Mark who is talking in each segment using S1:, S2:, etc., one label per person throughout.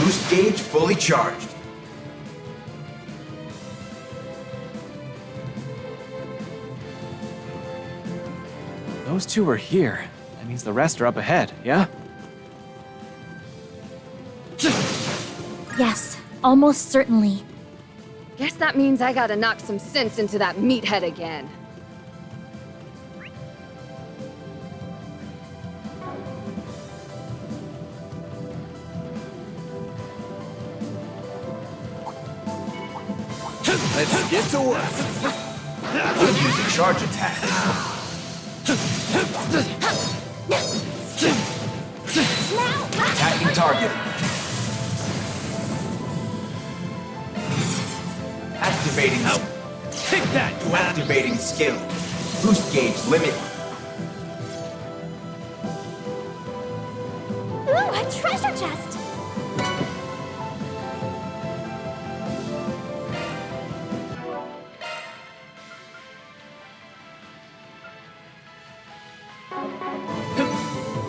S1: Boost gauge fully charged.
S2: Those two are here. That means the rest are up ahead, yeah?
S3: Yes, almost certainly.
S4: Guess that means I gotta knock some sense into that meathead again.
S5: Let's get to work.
S1: We'll use a charge attack. Attacking target. Activating.
S5: Take that, you
S1: Activating skill. Boost gauge limit.
S3: Ooh, a treasure chest!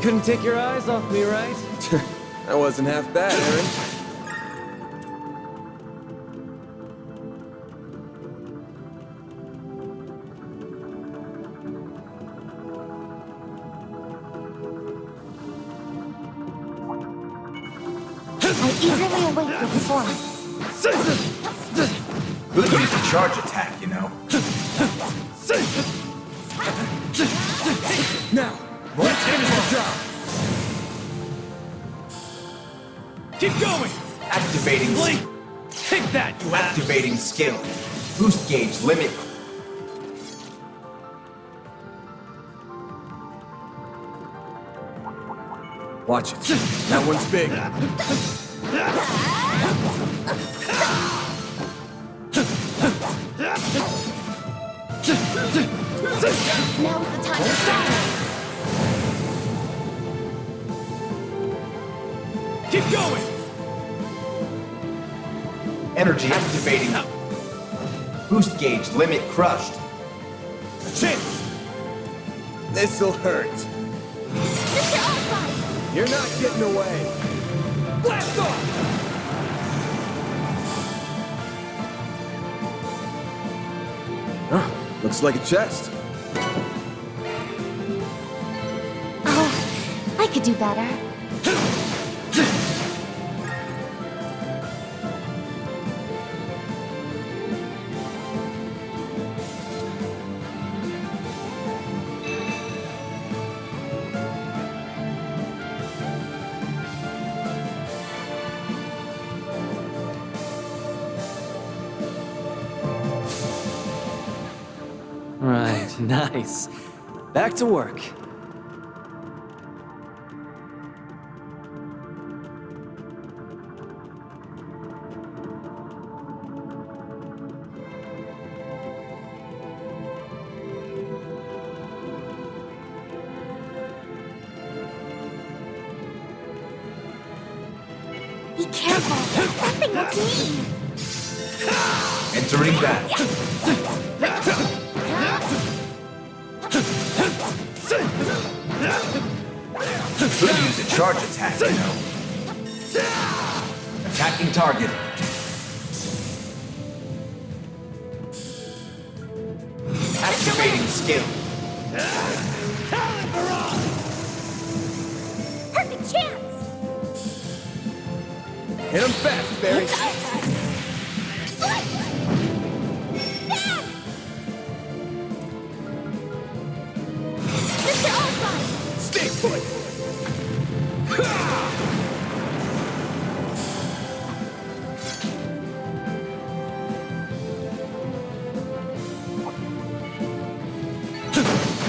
S5: Couldn't take your eyes off me, right? That wasn't half bad, Aaron.
S3: I eagerly await your performance.
S1: We'll use a charge attack, you know.
S5: Now, let's finish the job. Keep going.
S1: Activating.
S5: Blink. Take that, you
S1: Activating skill. Boost gauge limit.
S5: Watch it. That one's big.
S3: Now's the time to start.
S5: Keep going.
S1: Energy activating. Boost gauge limit crushed.
S5: Chance. This'll hurt.
S3: Mr. Osborne!
S5: You're not getting away. Blast off! Huh, looks like a chest.
S3: Oh, I could do better.
S2: Right, nice. Back to work.
S3: Be careful. That thing looks mean.
S1: Entering that. We'll use a charge attack, you know. Attacking target. Activating skill.
S3: Perfect chance!
S5: Hit him fast, Barry.
S3: It's over! Slice! Bam! Mr. Osborne!
S5: Stay put.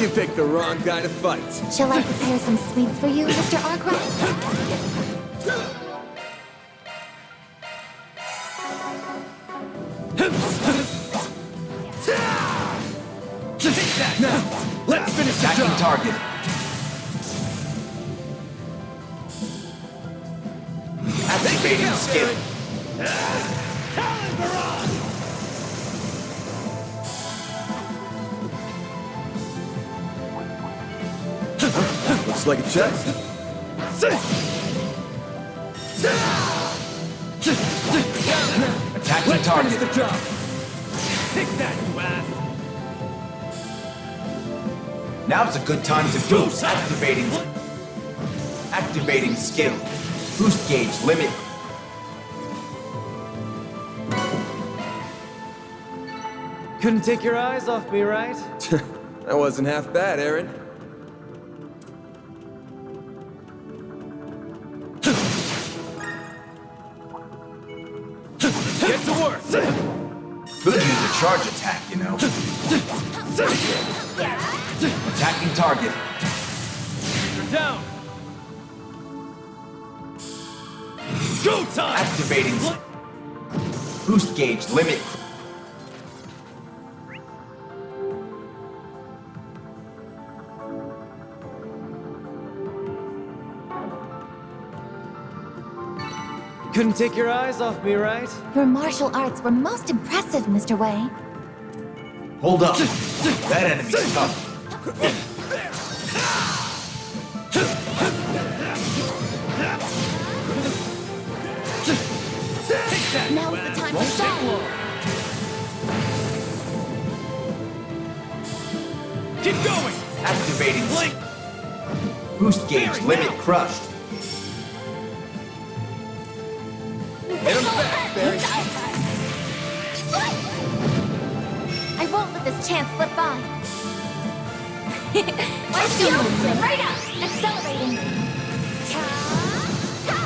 S5: You picked the wrong guy to fight.
S3: Shall I prepare some sweets for you, Mr. Arkwright?
S5: Take that now. Let's finish the
S1: Attacking
S5: job.
S1: target. Activating skill.
S5: Looks like a chest.
S1: Attacking target.
S5: The job. Take that, you ass.
S1: Now's a good time to boost. Activating skill. Boost gauge limit.
S5: Couldn't take your eyes off me, right? That wasn't half bad, Aaron. Get to work!
S1: Could use a charge attack, you know. Attacking target.
S5: You're down! Go time!
S1: Activating. Boost gauge limit.
S5: Couldn't take your eyes off me, right?
S3: Your martial arts were most impressive, Mr. Wei.
S1: Hold up. That enemy's tough.
S3: Now's the time to shine.
S5: Keep going!
S1: Activating.
S5: Blink!
S1: Boost gauge limit crushed.
S5: Hit him back, Barry!
S3: I won't let this chance slip by. Let's go! Right up! Accelerating! Ta-ta!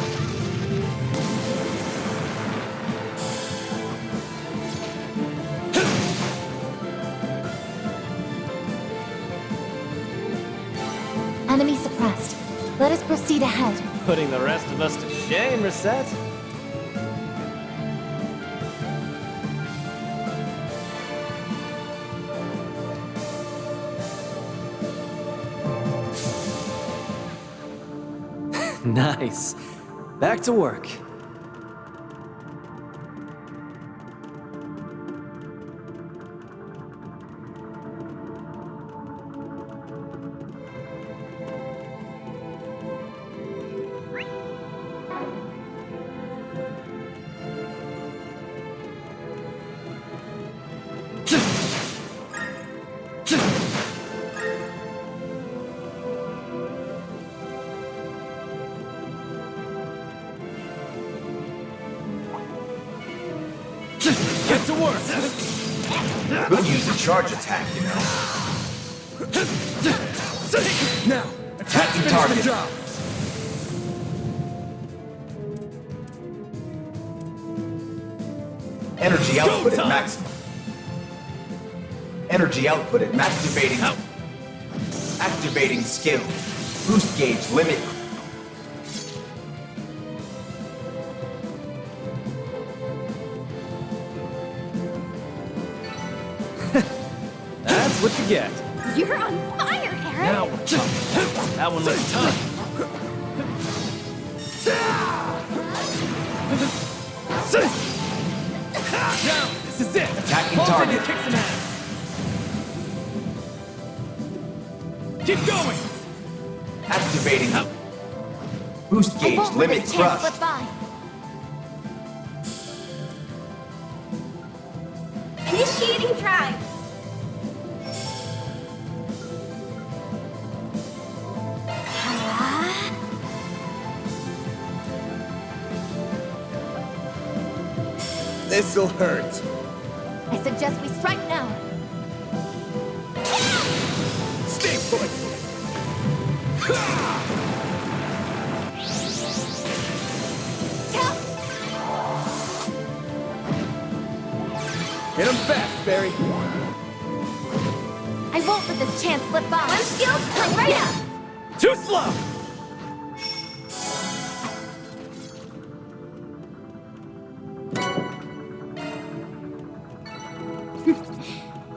S3: Enemy suppressed. Let us proceed ahead.
S5: Putting the rest of us to shame, Reset. Nice. Back to work. Get to work!
S1: Could use a charge attack, you know.
S5: Now,
S1: Attacking
S5: finish
S1: target.
S5: the job.
S1: Energy output at
S5: time.
S1: maximum. Energy output at activating. Activating skill. Boost gauge limit.
S5: That's what you get.
S3: You're on fire, Aaron!
S5: Now we're talking. That one looks tough. Now, this is it.
S1: Attacking
S5: Balls in
S1: target.
S5: and kick some ass. Keep going.
S1: Activating. Boost
S3: I
S1: gauge
S3: won't let
S1: limit
S3: this chance
S1: crushed.
S3: slip by. Initiating drive.
S5: This'll hurt.
S3: I suggest we strike now.
S5: Stay put. Hit him fast, Barry.
S3: I won't let this chance slip by. One skill, come right up.
S5: Too slow.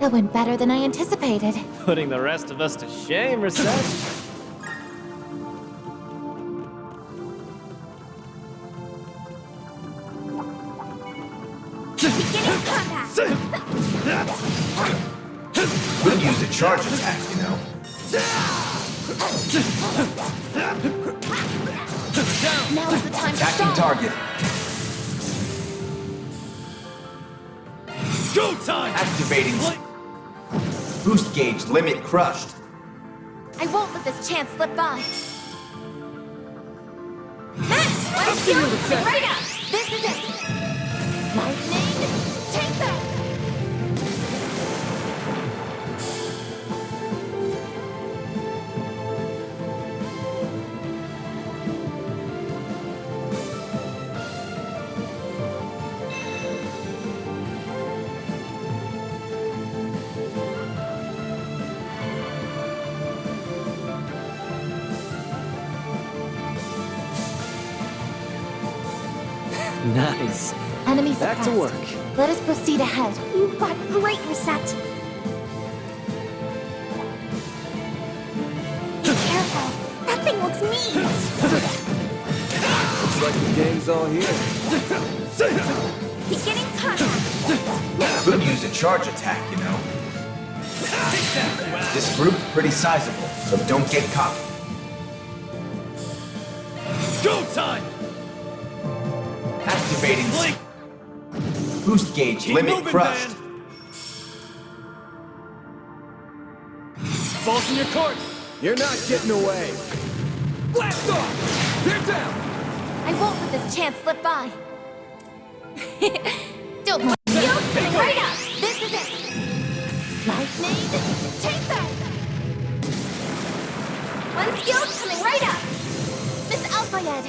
S3: That went better than I anticipated.
S5: Putting the rest of us to shame, Reset.
S1: Could use a charge attack, you know.
S3: Now's the time to
S1: Attacking
S3: stop.
S1: target.
S6: Go time!
S1: Activating. Boost gauge limit crushed.
S3: I won't let this chance slip by. Max, let's go! Right up! This is it! Lightning, take that!
S2: Nice.
S3: Enemy
S2: Back to
S3: suppressed.
S2: work.
S3: Let us proceed ahead. You've got great reset. Be careful. That thing looks mean.
S5: Looks like the gang's all here.
S3: Beginning contact.
S1: Could use a charge attack, you know. This group's pretty sizable, so don't get caught.
S6: Go time!
S1: Activating.
S6: Blink!
S1: Boost gauge
S6: Keep
S1: limit
S6: moving,
S1: crushed.
S6: man! Balls in your court!
S5: You're not getting away. Blast off! They're down!
S3: I won't let this chance slip by. Don't mind. Coming right up. This is it. Lightning, take that. One skill coming right up. Miss Alfayed.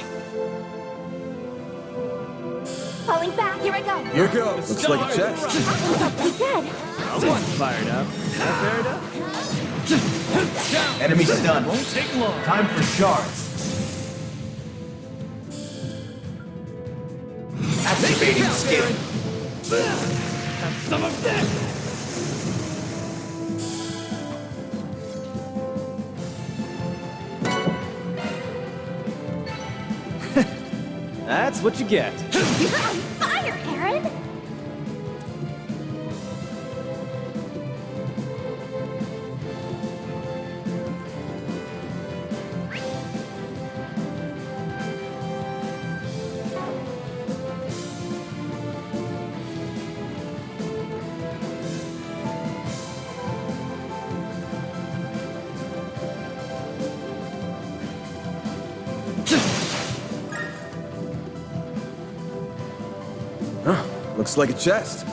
S3: Falling back. Here I go.
S5: Here goes. Looks like a chest.
S3: We dead.
S2: Someone's fired up. That fair enough?
S1: Enemy stunned.
S6: Won't take long.
S1: Time for shards. Activating skill.
S6: Some of that!
S2: That's what you get.
S3: You're on fire, Aaron.
S5: Looks like a chest.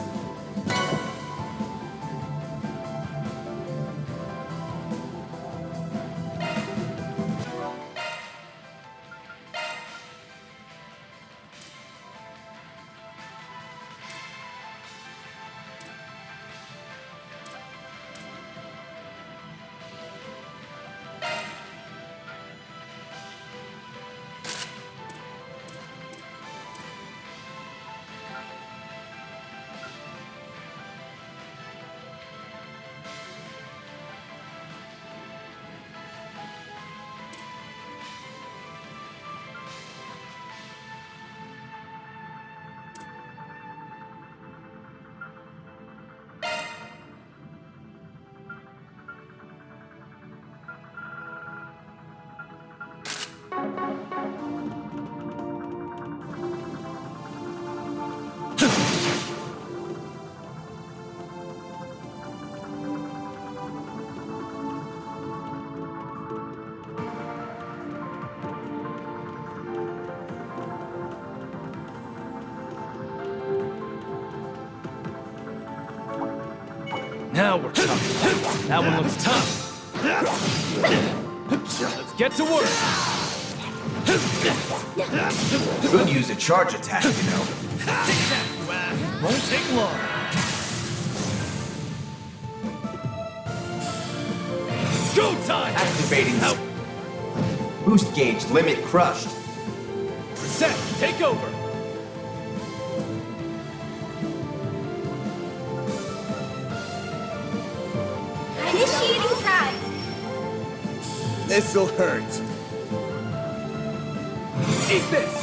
S2: Now we're talking. That one looks tough. Let's get to work.
S1: Could use a charge attack, you know.
S6: Won't take long. Go time!
S1: Activating. Boost gauge limit crushed.
S6: Set, take over!
S3: Initiating prize.
S5: This'll hurt. Eat this!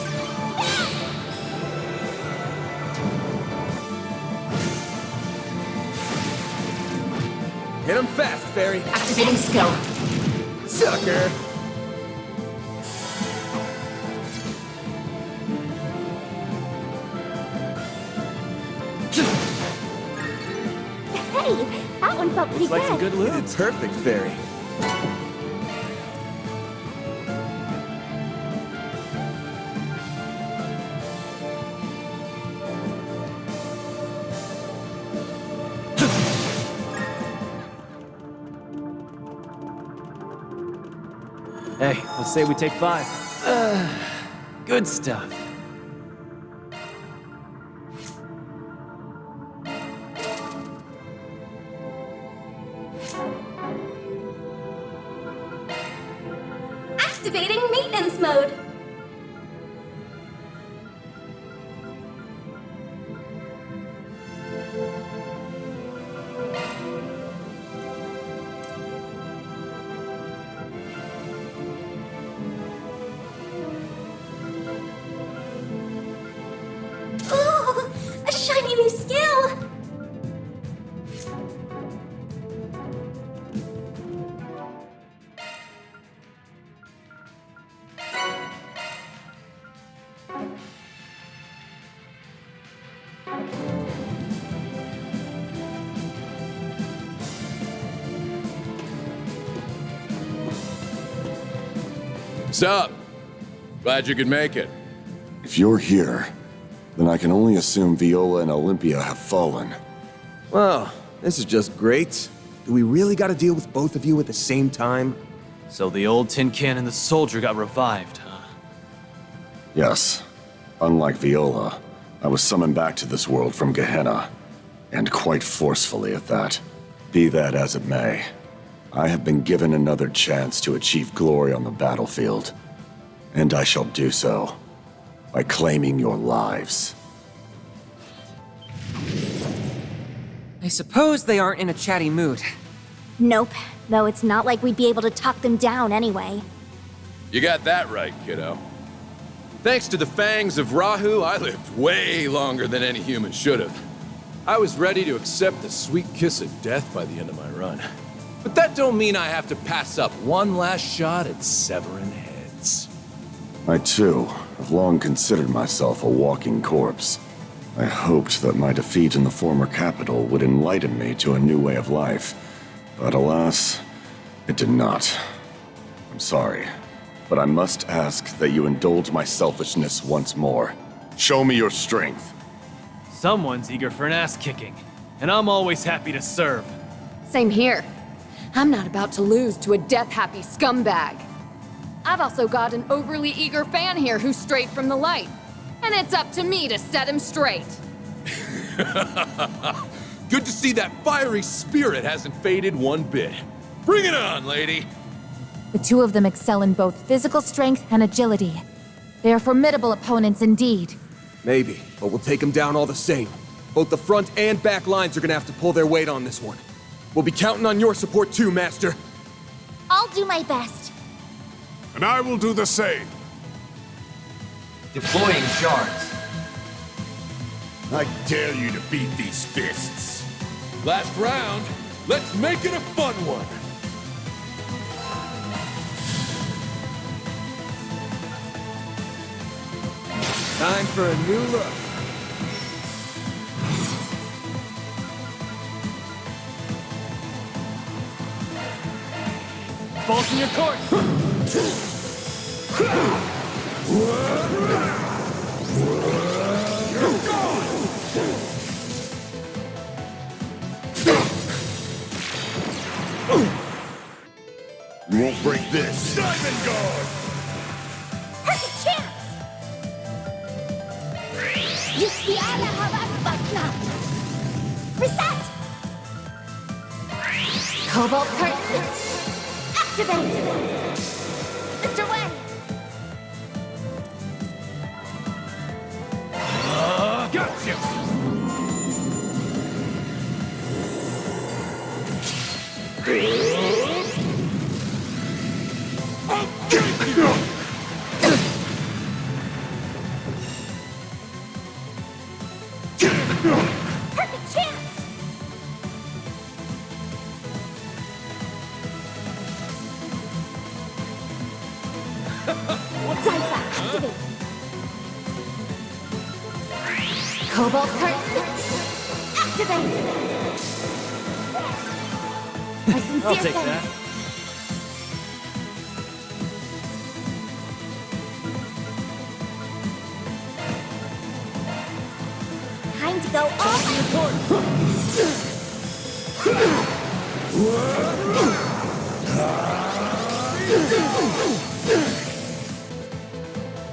S5: Hit him fast, Fairy.
S3: Activating skill.
S5: Sucker.
S3: Hey, that one felt pretty
S2: Like some good
S5: You
S2: loot.
S5: did perfect, Fairy.
S2: Hey, let's say we take 5. Good stuff.
S3: Activating maintenance mode. Ooh, a shiny new skill.
S7: Sup? Glad you could make it.
S8: If you're here, then I can only assume Viola and Olympia have fallen.
S5: Well, this is just great. Do we really gotta deal with both of you at the same time?
S2: So the old tin can and the soldier got revived, huh?
S8: Yes. Unlike Viola, I was summoned back to this world from Gehenna. And quite forcefully at that. Be that as it may, I have been given another chance to achieve glory on the battlefield. And I shall do so by claiming your lives.
S9: I suppose they aren't in a chatty mood.
S3: Nope, though it's not like we'd be able to talk them down anyway.
S7: You got that right, kiddo. Thanks to the fangs of Rahu, I lived way longer than any human should have. I was ready to accept the sweet kiss of death by the end of my run. But that don't mean I have to pass up one last shot at severing heads.
S8: I, too, have long considered myself a walking corpse. I hoped that my defeat in the former capital would enlighten me to a new way of life. But alas, it did not. I'm sorry, but I must ask that you indulge my selfishness once more. Show me your strength.
S2: Someone's eager for an ass kicking, and I'm always happy to serve.
S4: Same here. I'm not about to lose to a death-happy scumbag. I've also got an overly eager fan here who's straight from the light. And it's up to me to set him straight.
S7: Good to see that fiery spirit hasn't faded one bit. Bring it on, lady!
S10: The two of them excel in both physical strength and agility. They are formidable opponents indeed.
S5: Maybe, but we'll take them down all the same. Both the front and back lines are gonna have to pull their weight on this one. We'll be counting on your support too, Master.
S3: I'll do my best.
S8: And I will do the same.
S1: Deploying shards.
S8: I dare you to beat these fists.
S7: Last round, let's make it a fun one!
S5: Time for a new look.
S6: Balls in your court!
S8: You won't break this.
S3: Perfect chance! Yustiana Havasna! Reset! Cobalt Curtain! Activate! Mr. Wen!
S6: Gotcha!
S3: Perfect chance! Activate. Cobalt curtain. Activate. My sincere
S2: I'll take
S3: thanks.
S2: that.
S3: Time to go all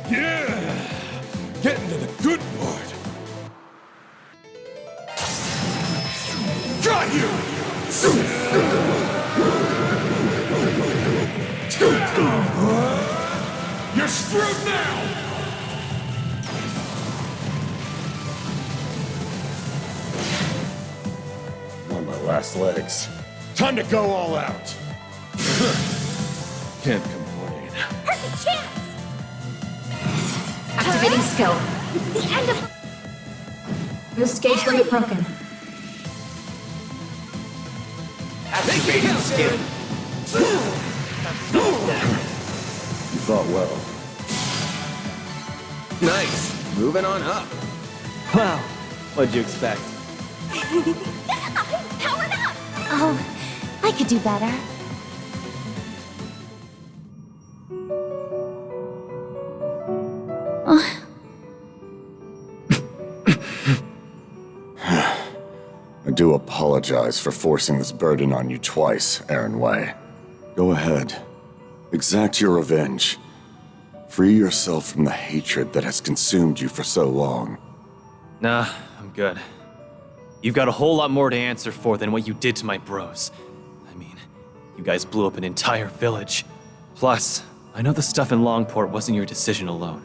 S7: Yeah! Getting to the good part. Got you! You're screwed now!
S8: On my last legs. Time to go all out.
S7: Can't complain.
S3: perfect chance.
S10: Activating skill.
S3: The end of
S10: Boost gauge limit broken.
S1: Activating skill.
S8: You thought well.
S5: Nice. Moving on up.
S2: Wow. What'd you expect?
S3: powered up. Oh, I could do better.
S8: I do apologize for forcing this burden on you twice, Aaron Way. Go ahead. Exact your revenge. Free yourself from the hatred that has consumed you for so long.
S2: Nah, I'm good. You've got a whole lot more to answer for than what you did to my bros. I mean, you guys blew up an entire village. Plus, I know the stuff in Longport wasn't your decision alone.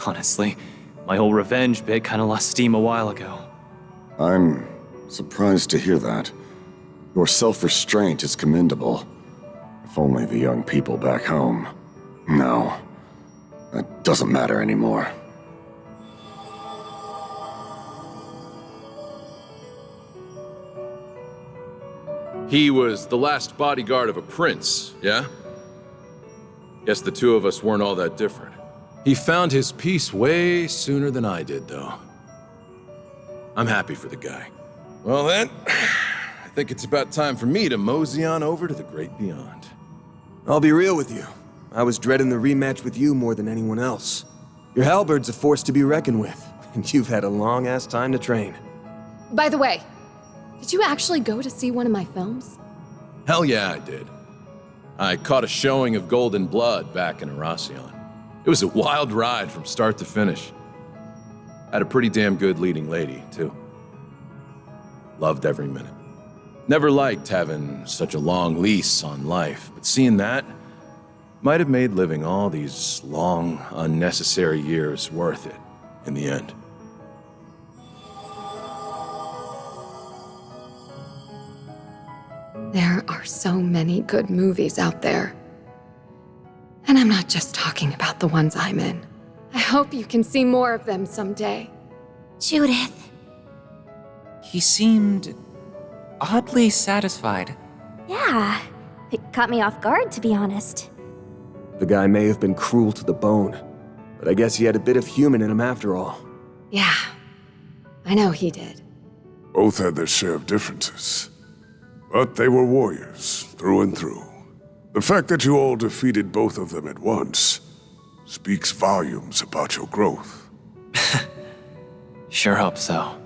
S2: Honestly, my whole revenge bit kinda lost steam a while ago.
S8: I'm surprised to hear that. Your self-restraint is commendable. If only the young people back home. No, that doesn't matter anymore.
S7: He was the last bodyguard of a prince, yeah? Guess the two of us weren't all that different. He found his peace way sooner than I did, though. I'm happy for the guy. Well then, I think it's about time for me to mosey on over to the great beyond.
S5: I'll be real with you. I was dreading the rematch with you more than anyone else. Your halberd's a force to be reckoned with, and you've had a long-ass time to train.
S4: By the way, did you actually go to see one of my films?
S7: Hell yeah, I did. I caught a showing of Golden Blood back in Arasion. It was a wild ride from start to finish. Had a pretty damn good leading lady, too. Loved every minute. Never liked having such a long lease on life, but seeing that might have made living all these long, unnecessary years worth it in the end.
S4: There are so many good movies out there. And I'm not just talking about the ones I'm in. I hope you can see more of them someday.
S3: Judith.
S9: He seemed oddly satisfied.
S3: Yeah. It caught me off guard, to be honest.
S5: The guy may have been cruel to the bone, but I guess he had a bit of human in him after all.
S4: Yeah, I know he did.
S11: Both had their share of differences. But they were warriors, through and through. The fact that you all defeated both of them at once speaks volumes about your growth.
S2: Sure hope so.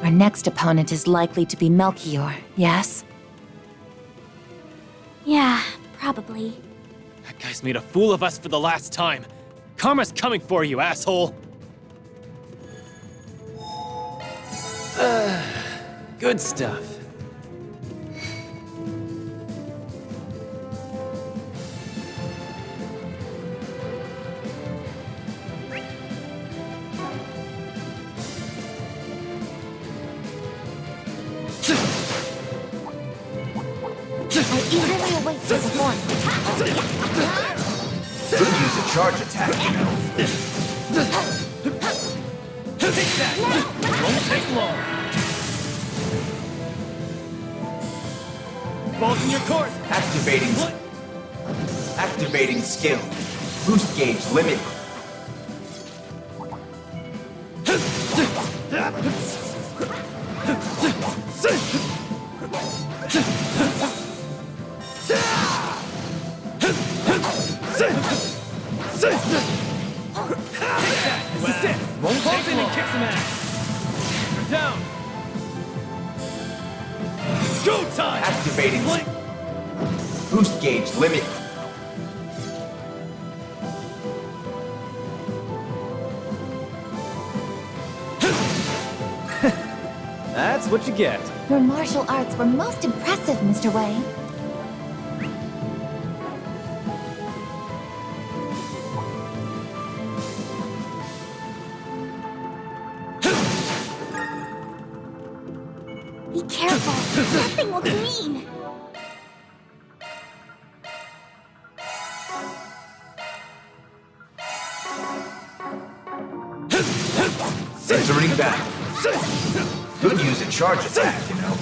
S10: Our next opponent is likely to be Melchior, yes?
S3: Yeah, probably.
S2: That guy's made a fool of us for the last time. Karma's coming for you, asshole! Good stuff.
S3: I eagerly await the performance.
S1: Could use a charge attack, you know.
S6: Take that! Won't take long. Balls in your court.
S1: Activating skill. Boost gauge limit.
S6: This is it. Won't take in and kick some ass. You're down. Go time.
S1: Activating. Boost gauge limit.
S2: That's what you get.
S10: Your martial arts were most impressive, Mr. Wei.
S3: Be careful. That thing looks mean.
S1: Entering battle. Could use a charge attack, you know.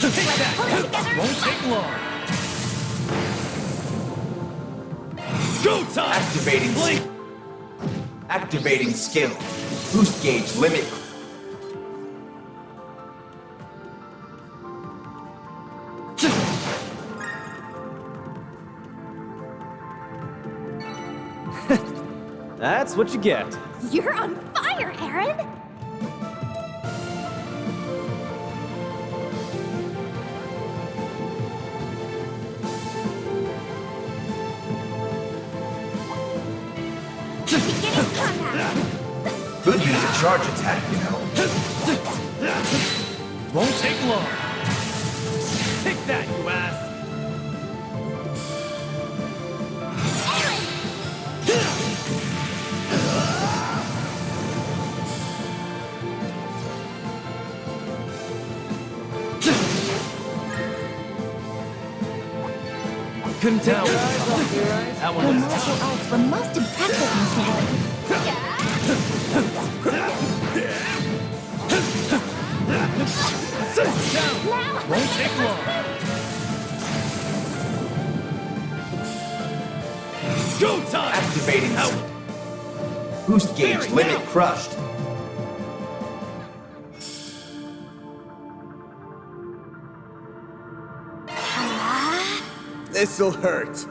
S6: Take that. Won't take long. Go time.
S1: Activating skill. Boost gauge limit.
S2: That's what you get.
S3: You're on fire, Aaron. Beginning combat.
S1: Could use a charge attack, you know.
S6: Won't take long. Take that, you ass. Couldn't take your eyes off me, right? That one
S10: Your
S6: was
S10: martial arts were most impressive, Mr. Wei.
S6: down. Won't take long. Go time.
S1: Activating boost gauge limit crushed.
S5: This'll hurt.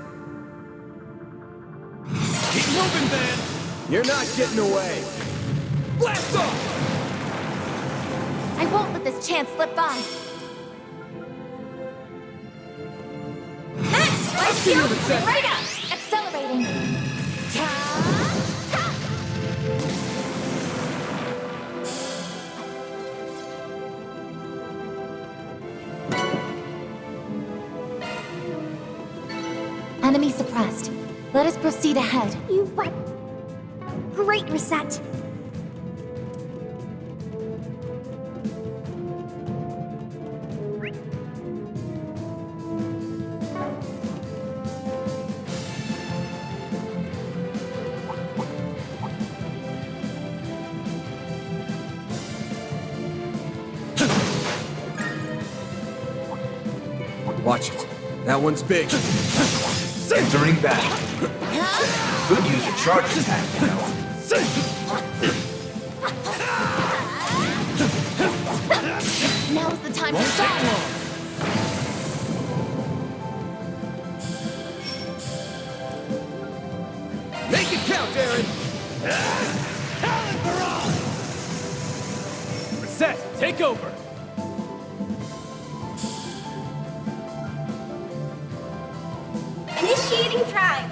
S6: Keep moving, man.
S5: You're not getting away.
S6: Blast off.
S10: I won't let this chance slip by.
S3: Let's go. Right up.
S10: Accelerating. Enemy suppressed. Let us proceed ahead.
S3: You've got great reset.
S5: Watch it. That one's big.
S1: Entering battle. Could use a charge attack, you know.
S10: Now's the time to start.
S5: Make it count, Aaron!
S6: Set, take over.
S3: Initiating drive.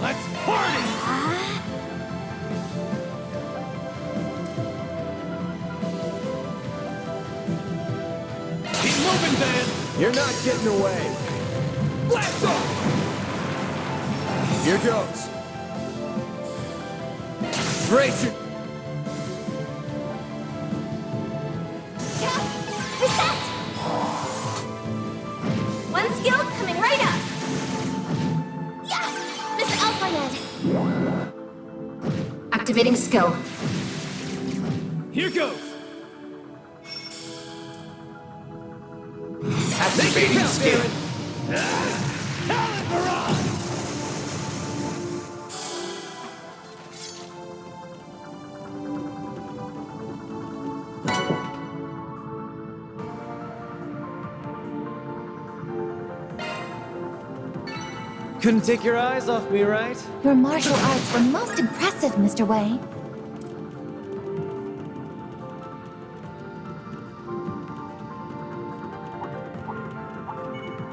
S6: Let's party! Keep moving, Van!
S5: You're not getting away.
S6: Blast off!
S5: Here goes. Brace your...
S3: Reset! One skill coming right up. Yeah! Mr. Alpha
S10: Activating skill.
S6: Here goes!
S1: Activating skill.
S6: Talent barrage!
S2: Couldn't take your eyes off me, right?
S10: Your martial arts were most impressive, Mr. Wei.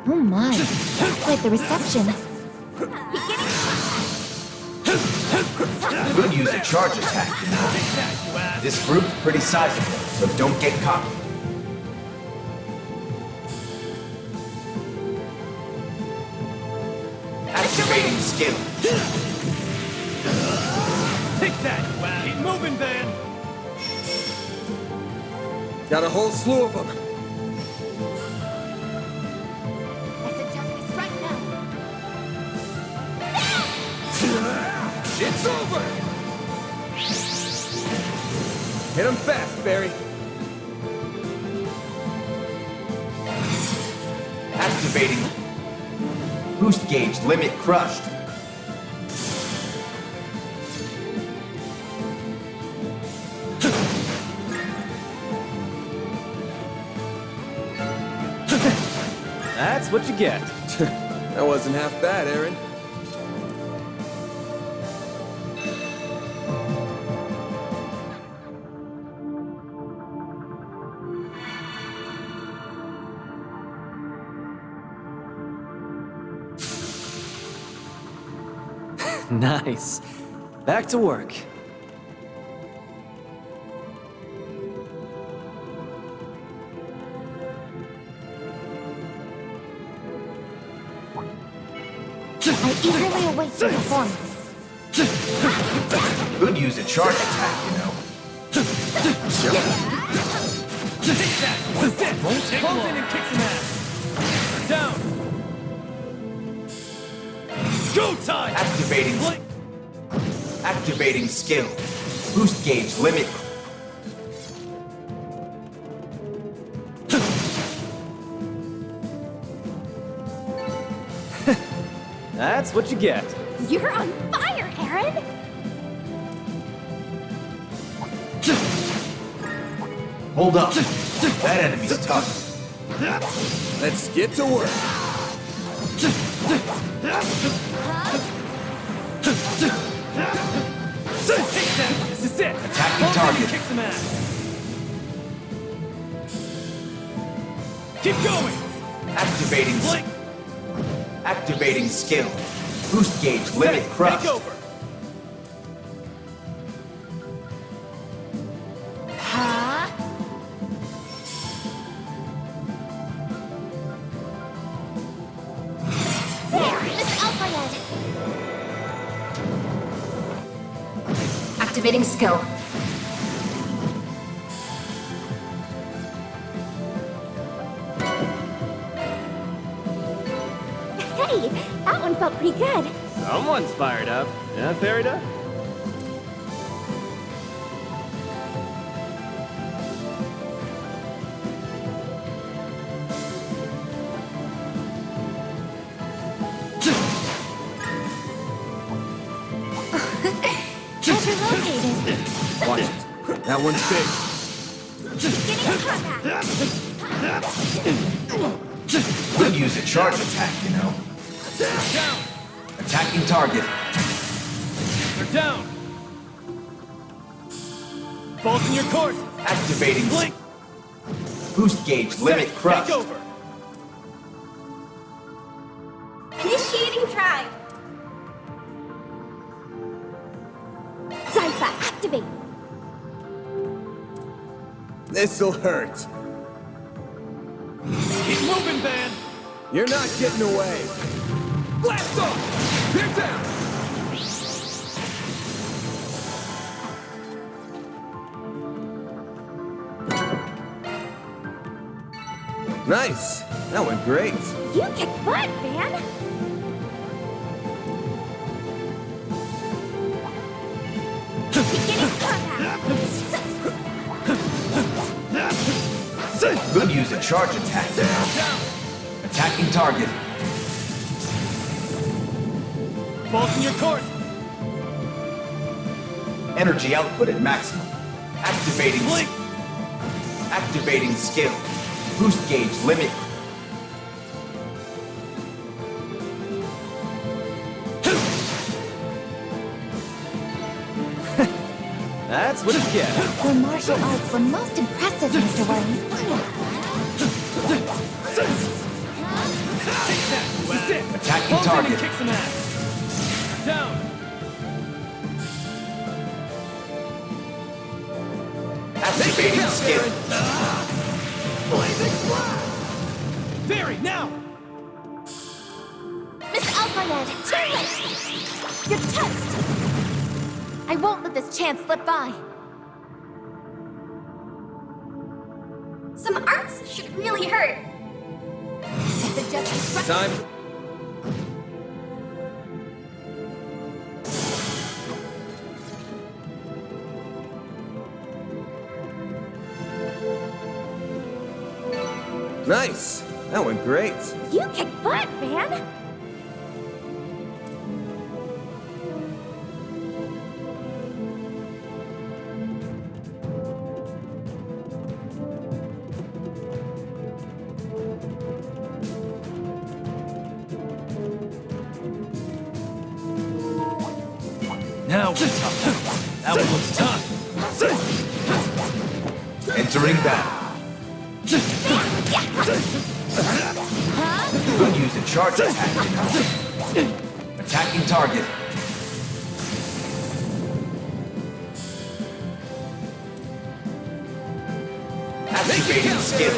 S10: Oh my, quite the reception.
S1: Could use a charge attack, you know. This group's pretty sizable, so don't get cocky. Activating skill.
S6: Take that! Keep moving, Van!
S5: Got a whole slew of them.
S3: I suggest we strike now.
S5: It's over! Hit him fast, Barry.
S1: Activating. Boost gauge limit crushed.
S2: That's what you get.
S5: That wasn't half bad, Aaron.
S2: Nice. Back to work.
S10: I eagerly await your performance.
S1: Could use a charge attack, you know.
S6: Take that! That's it! Won't take long. In and kick some ass! Down! Go time!
S1: Activating. Activating skill. Boost gauge limit.
S2: That's what you get.
S3: You're on fire, Aaron!
S1: Hold up. That enemy's tough.
S5: Let's get to work.
S6: Take that! This is it!
S1: Attacking
S6: Hold in
S1: target.
S6: and kick some ass! Keep going!
S1: Activating.
S6: Blink!
S1: Activating skill. Boost gauge limit crushed.
S6: Take over!
S3: Huh? There, Mr. Alpha.
S10: Activating skill.
S3: Hey, that one felt pretty good.
S2: Someone's fired up. Yeah, fair enough.
S3: Treasure located.
S5: Watch it. That one's big.
S3: Beginning contact.
S1: Could use a charge attack, you know.
S6: Down!
S1: Attacking target.
S6: They're down! Balls in your court!
S1: Activating
S6: Blink!
S1: boost gauge limit crushed.
S6: Take over!
S3: Initiating drive. Zypha, activate.
S5: This'll hurt.
S6: Keep moving, Van!
S5: You're not getting away. Blast off! They're down! Nice. That went great.
S3: You kick butt, Van. Beginning combat.
S1: Could use a charge attack, you know. Attacking target.
S6: Balls in your court!
S1: Energy output at maximum. Activating
S6: Blink!
S1: Activating skill. Boost gauge limit.
S2: That's what you get.
S10: Your martial arts were most impressive, Mr. Wayne.
S6: That's it!
S1: Attacking
S6: Balls in
S1: target.
S6: and kick some ass! Down!
S1: Activating skill.
S6: Barry, now!
S3: Miss Alpayed, too late. You're toast.
S10: I won't let this chance slip by.
S3: Some arts should really hurt. Suggest instruction.
S5: Time. Nice. That went great.
S3: You kick butt, Van.
S6: Now we're tough. That one looks tough.
S1: Entering battle. Could use a charge attack, you know. Attacking target. Activating skill.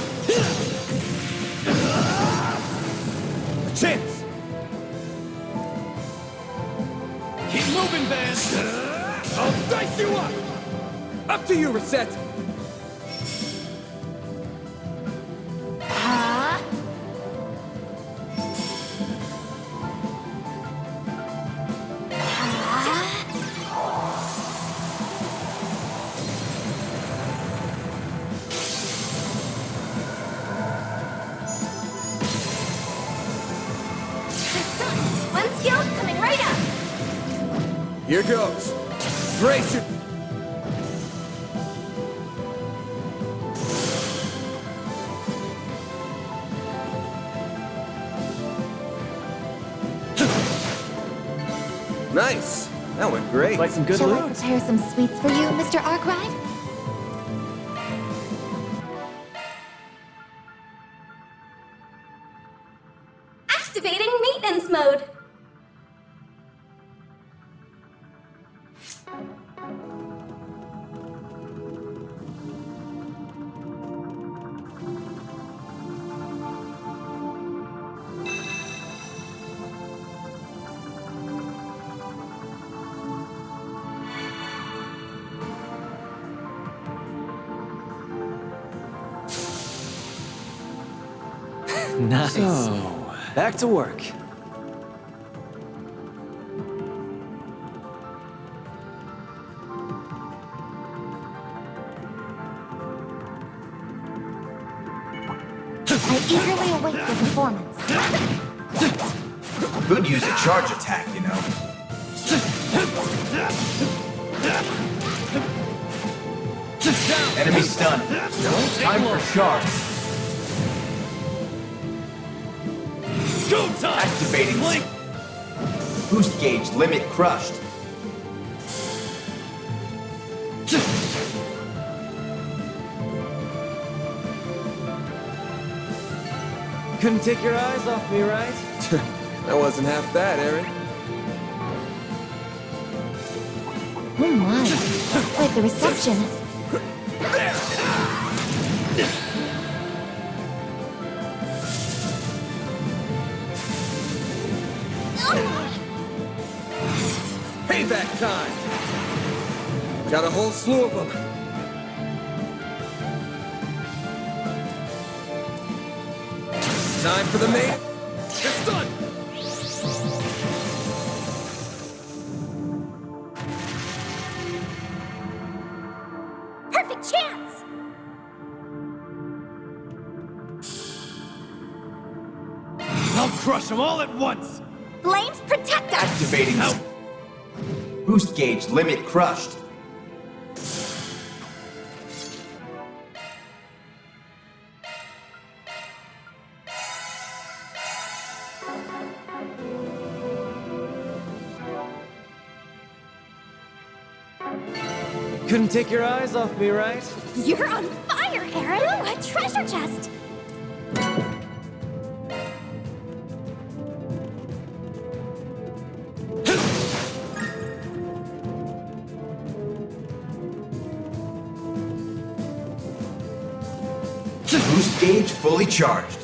S5: A chance.
S6: Keep moving, Van! I'll dice you up!
S5: Up to you, Reset.
S3: One skill coming right up.
S5: Here goes. Brace your... Nice. That went great.
S2: Like some good
S10: Shall I
S2: loot.
S10: prepare some sweets for you, Mr. Arkwright?
S3: Activating maintenance mode.
S2: Nice. So, back to work.
S10: I eagerly await your performance.
S1: Could use a charge attack, you know. Enemy stunned. Time for shards.
S6: Go time!
S1: Activating
S6: Blink!
S1: Boost gauge limit crushed.
S6: Couldn't take your eyes off me, right?
S5: That wasn't half bad, Aaron.
S10: Oh my. Quite the reception.
S5: Payback time! Got a whole slew of them. Time for the main. It's done!
S3: Perfect chance!
S6: I'll crush them all at once!
S3: Flames protect us!
S1: Activating boost gauge limit crushed.
S6: Couldn't take your eyes off me, right?
S3: You're on fire, Aaron! Ooh, a treasure chest!
S1: Boost gauge fully charged.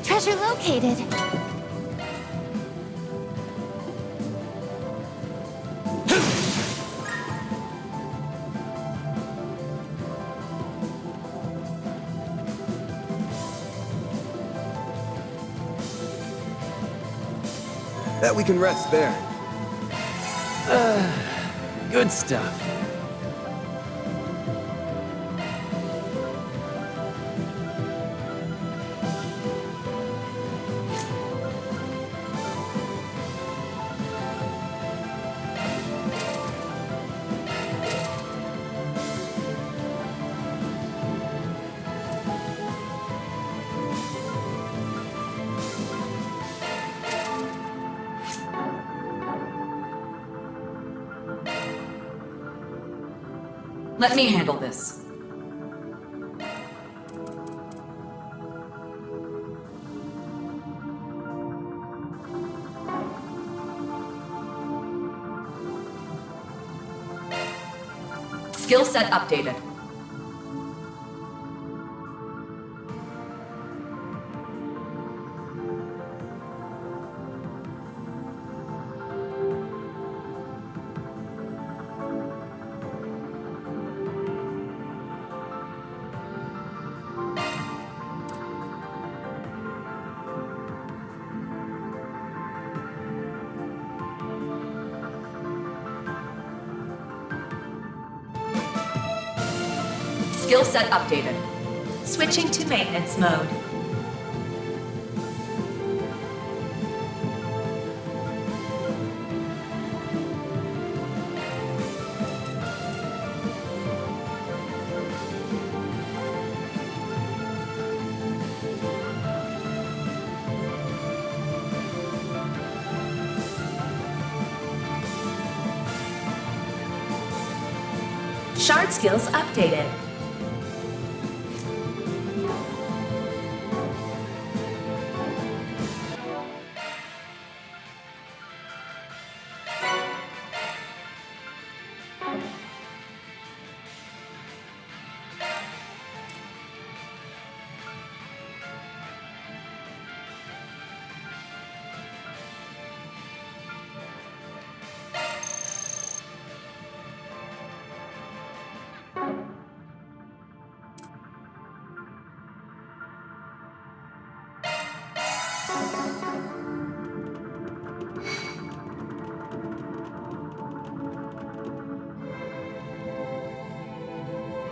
S10: Treasure located.
S5: Bet we can rest there.
S6: Good stuff.
S12: Let me handle this. Skill set updated. Skill set updated. Switching to maintenance mode. Shard skills updated.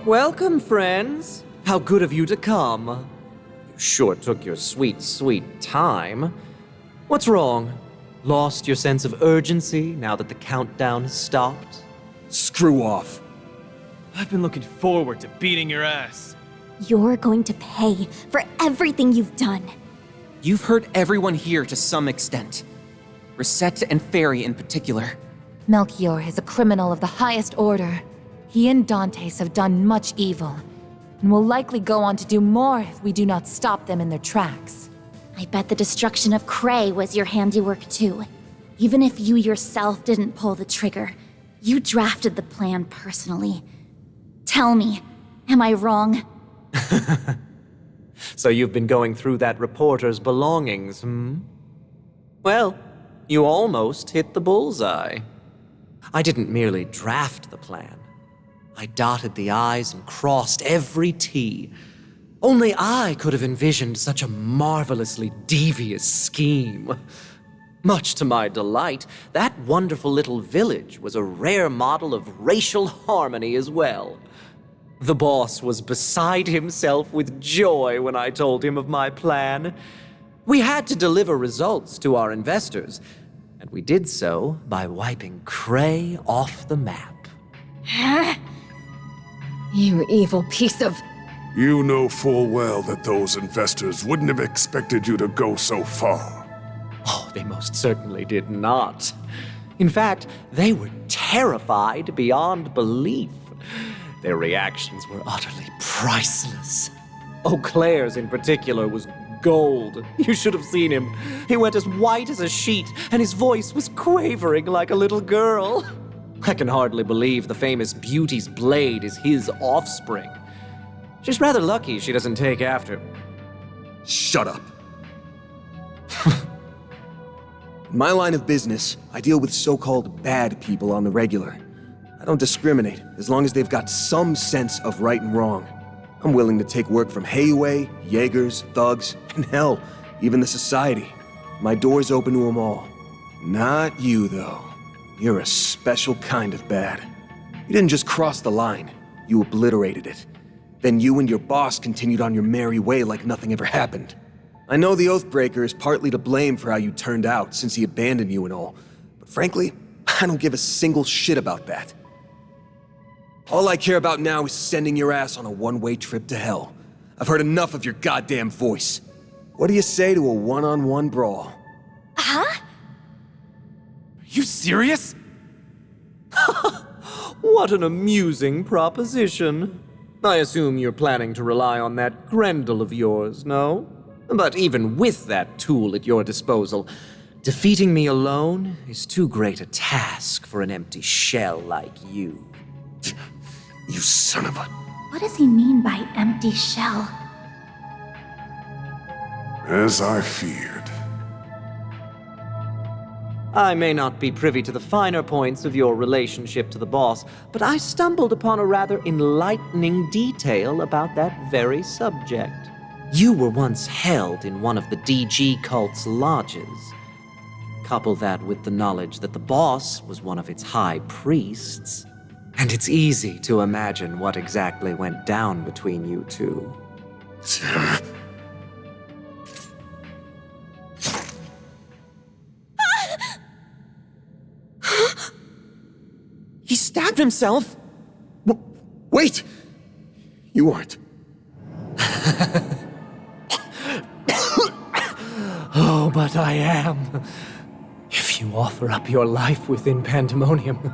S9: Welcome, friends. How good of you to come. You sure took your sweet, sweet time. What's wrong? Lost your sense of urgency now that the countdown has stopped?
S5: Screw off.
S2: I've been looking forward to beating your ass.
S3: You're going to pay for everything you've done.
S9: You've hurt everyone here to some extent. Reset and Fairy in particular.
S10: Melchior is a criminal of the highest order. He and Dantes have done much evil, and will likely go on to do more if we do not stop them in their tracks.
S3: I bet the destruction of Cray was your handiwork too. Even if you yourself didn't pull the trigger, you drafted the plan personally. Tell me, am I wrong?
S9: So you've been going through that reporter's belongings, hmm? Well, you almost hit the bullseye. I didn't merely draft the plan. I dotted the I's and crossed every T. Only I could have envisioned such a marvelously devious scheme. Much to my delight, that wonderful little village was a rare model of racial harmony as well. The boss was beside himself with joy when I told him of my plan. We had to deliver results to our investors, and we did so by wiping Cray off the map.
S4: You evil piece of...
S11: You know full well that those investors wouldn't have expected you to go so far.
S9: Oh, they most certainly did not. In fact, they were terrified beyond belief. Their reactions were utterly priceless. Eau Claire's in particular was gold. You should have seen him. He went as white as a sheet, and his voice was quavering like a little girl. I can hardly believe the famous Beauty's blade is his offspring. She's rather lucky she doesn't take after.
S5: Shut up. In my line of business, I deal with so-called bad people on the regular. I don't discriminate, as long as they've got some sense of right and wrong. I'm willing to take work from Heiwei, Jaegers, thugs, and hell, even the society. My door's open to them all. Not you, though. You're a special kind of bad. You didn't just cross the line, you obliterated it. Then you and your boss continued on your merry way like nothing ever happened. I know the Oathbreaker is partly to blame for how you turned out since he abandoned you and all, but frankly, I don't give a single shit about that. All I care about now is sending your ass on a one-way trip to hell. I've heard enough of your goddamn voice. What do you say to a one-on-one brawl?
S3: Huh?
S2: Are you serious?
S9: What an amusing proposition. I assume you're planning to rely on that Grendel of yours, no? But even with that tool at your disposal, defeating me alone is too great a task for an empty shell like you.
S11: You son of a...
S3: What does he mean by empty shell?
S11: As I feared.
S9: I may not be privy to the finer points of your relationship to the boss, but I stumbled upon a rather enlightening detail about that very subject. You were once held in one of the DG cult's lodges. Couple that with the knowledge that the boss was one of its high priests, and it's easy to imagine what exactly went down between you two.
S5: He stabbed himself? Wait! You aren't.
S9: Oh, but I am. If you offer up your life within Pandemonium,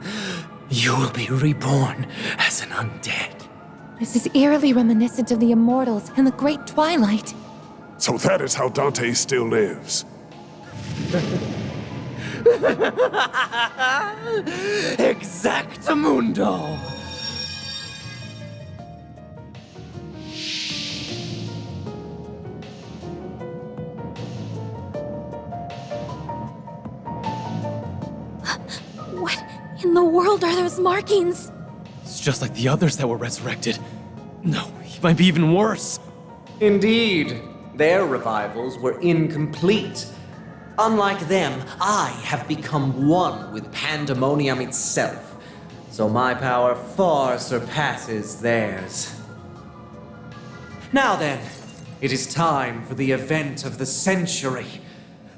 S9: you will be reborn as an undead.
S10: This is eerily reminiscent of the Immortals and the Great Twilight.
S11: So that is how Dante still lives.
S9: Exactamundo!
S3: What in the world are those markings?
S2: It's just like the others that were resurrected. No, he might be even worse.
S9: Indeed, their revivals were incomplete. Unlike them, I have become one with Pandemonium itself. so my power far surpasses theirs. Now then, it is time for the event of the century.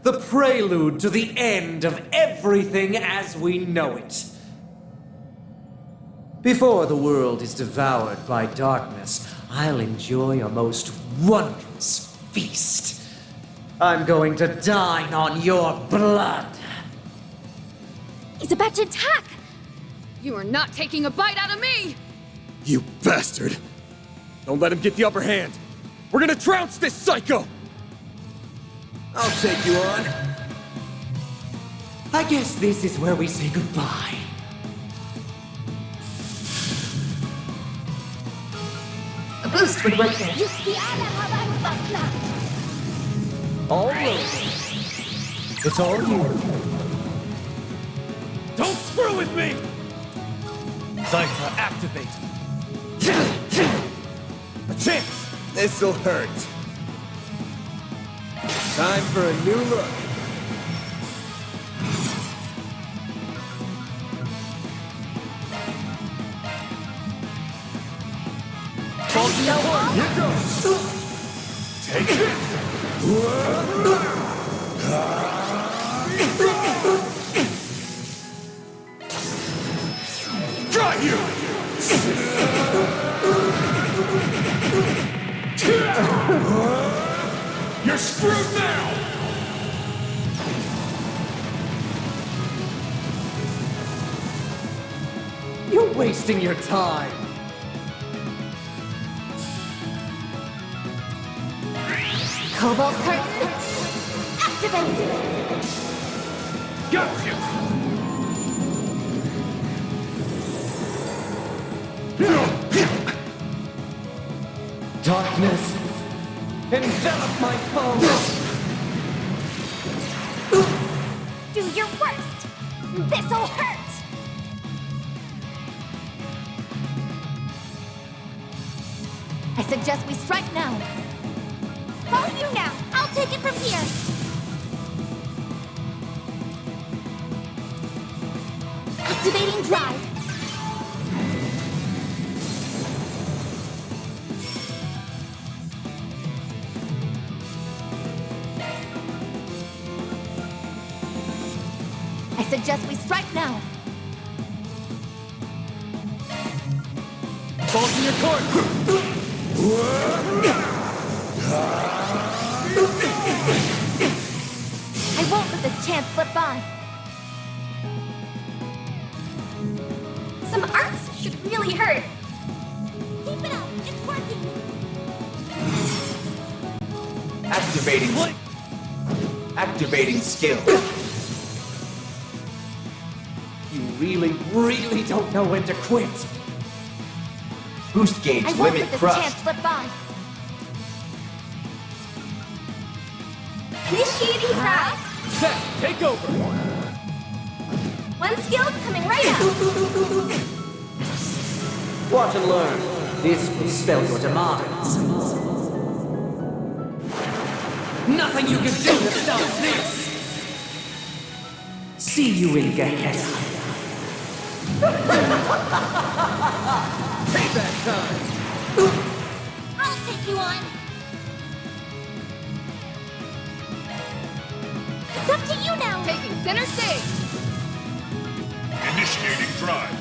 S9: The prelude to the end of everything as we know it. Before the world is devoured by darkness, I'll enjoy a most wondrous feast. I'm going to dine on your blood.
S3: He's about to attack!
S4: You are not taking a bite out of me!
S5: You bastard! Don't let him get the upper hand! We're gonna trounce this psycho! I'll take you on.
S9: I guess this is where we say goodbye.
S12: A boost would work here.
S6: All over. It's all you. Don't screw with me! Cypher, activate.
S5: A chance! This'll hurt. Time for a new look. Here goes! Take it! Try you! You're screwed now!
S9: You're wasting your time.
S3: Cobalt curtain! Activate!
S6: Got you!
S9: Darkness, envelop my foe!
S3: Do your worst! This'll hurt! I suggest we strike now. Follow you now! I'll take it from here! Activating drive! I suggest we strike now.
S6: Fall to your court!
S3: I won't let this chance slip by. Some arts should really hurt. Keep it up, it's working.
S1: Activating. Activating skill.
S9: You really don't know when to quit.
S1: Boost gauge
S3: I won't
S1: limit
S3: let this
S1: crushed.
S3: chance slip by. Initiating drive.
S6: Set, take over!
S3: One skill coming right up.
S9: Watch and learn. This will spell your demise. Nothing you can do to stop this! See you in Gehenna.
S6: Payback time!
S3: I'll take you on. It's up to you now.
S4: Taking center stage!
S11: Initiating drive.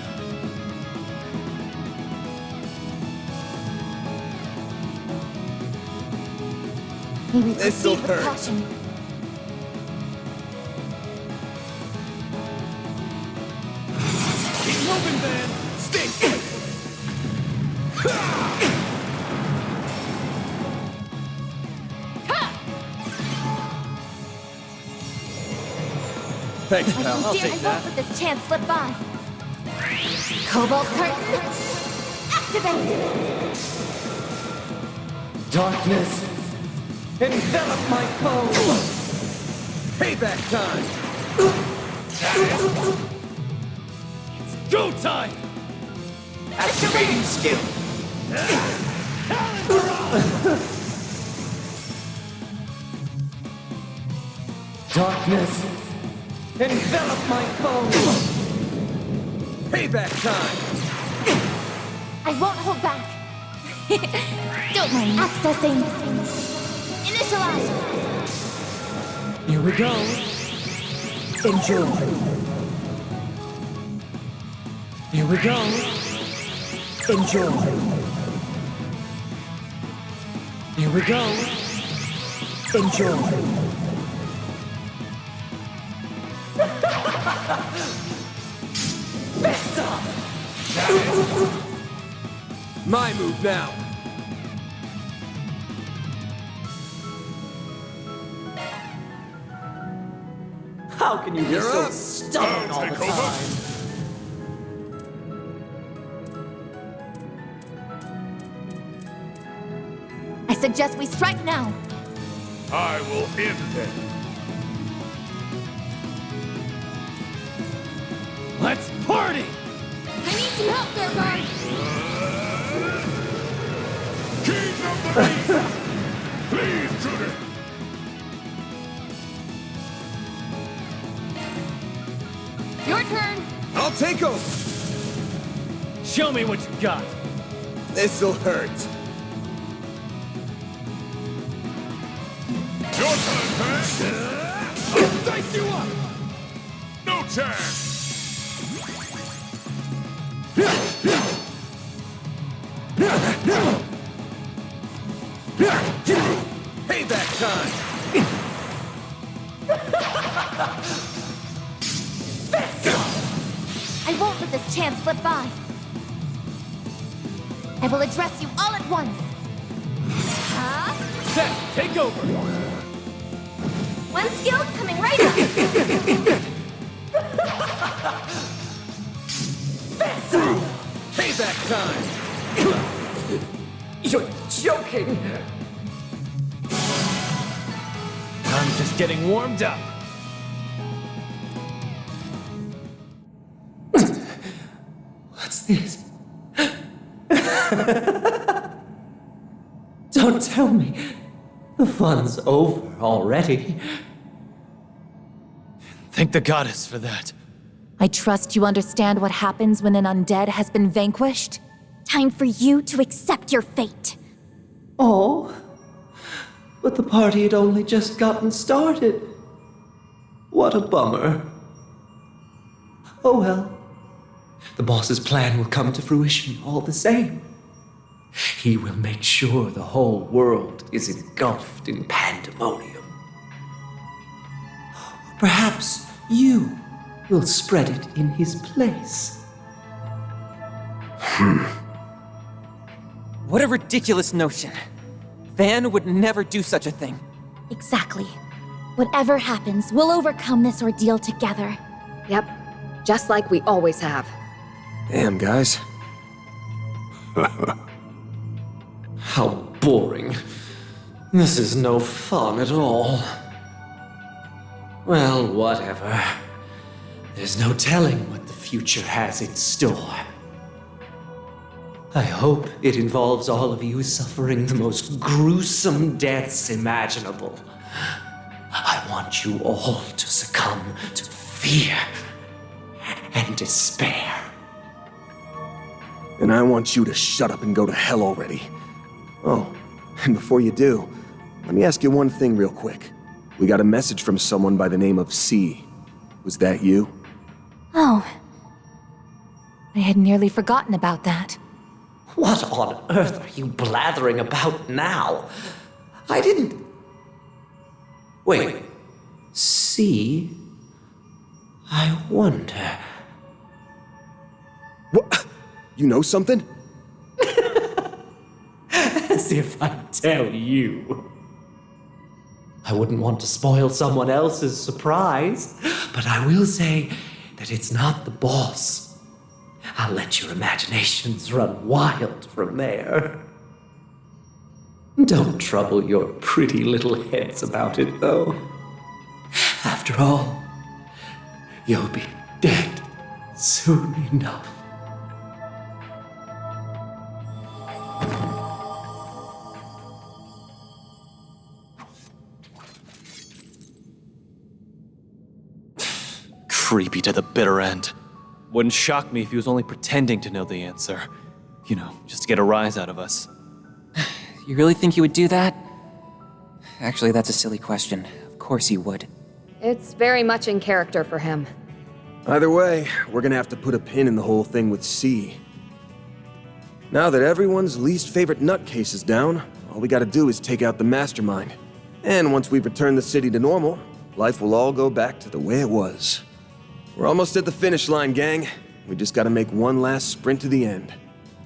S3: Maybe
S5: This'll
S3: proceed with
S5: hurt.
S3: caution.
S6: Keep moving, man! Stay!
S5: Thanks,
S3: I
S5: pal.
S3: won't let this chance slip by. Cobalt curtain. Activate.
S9: Darkness, envelop my foe!
S6: Payback time! Go time!
S1: Activating skill.
S9: Darkness, envelop my foe!
S6: Payback time!
S3: I won't hold back. Don't mind. Accessing. Initialize.
S6: Here we go. Enjoy. Here we go. Enjoy. Here we go. Enjoy. My move now.
S9: How can you be
S11: You're
S9: so
S11: up.
S9: stubborn all the
S11: Take over.
S9: time?
S3: I suggest we strike now.
S11: I will end them.
S6: Let's party!
S4: I need some help there, guard!
S11: King of the Beast! Please, Judith!
S4: Your turn!
S5: I'll take over.
S6: Show me what you got.
S5: This'll hurt.
S11: Your turn, Pan!
S6: I'll dice you up!
S11: No chance!
S6: Payback time!
S3: I won't let this chance slip by. I will address you all at once.
S6: Set, take over!
S3: One skill coming right up.
S6: Payback time!
S9: You're joking!
S6: I'm just getting warmed up.
S9: What's this? Don't tell me. The fun's over already.
S2: Thank the goddess for that.
S10: I trust you understand what happens when an undead has been vanquished?
S3: Time for you to accept your fate.
S9: Oh, but the party had only just gotten started. What a bummer. Oh well. The boss's plan will come to fruition all the same. He will make sure the whole world is engulfed in pandemonium. Perhaps you will spread it in his place.
S13: What a ridiculous notion. Van would never do such a thing.
S3: Exactly. Whatever happens, we'll overcome this ordeal together.
S4: Yep, just like we always have.
S5: Damn, guys.
S9: How boring. This is no fun at all. Well, whatever. There's no telling what the future has in store. I hope it involves all of you suffering the most gruesome deaths imaginable. I want you all to succumb to fear and despair.
S5: And I want you to shut up and go to hell already. Oh, and before you do, let me ask you one thing real quick. We got a message from someone by the name of C. Was that you?
S10: Oh. I had nearly forgotten about that.
S9: What on earth are you blathering about now? I didn't... Wait. See? I wonder...
S5: What? You know something?
S9: As if I tell you. I wouldn't want to spoil someone else's surprise, but I will say that it's not the boss. I'll let your imaginations run wild from there. Don't trouble your pretty little heads about it, though. After all, you'll be dead soon enough.
S2: Creepy to the bitter end. Wouldn't shock me if he was only pretending to know the answer. You know, just to get a rise out of us.
S13: You really think he would do that? Actually, that's a silly question. Of course he would.
S4: It's very much in character for him.
S5: Either way, we're gonna have to put a pin in the whole thing with C. Now that everyone's least favorite nutcase is down, all we gotta do is take out the mastermind. And once we've returned the city to normal, life will all go back to the way it was. We're almost at the finish line, gang. We just gotta make one last sprint to the end.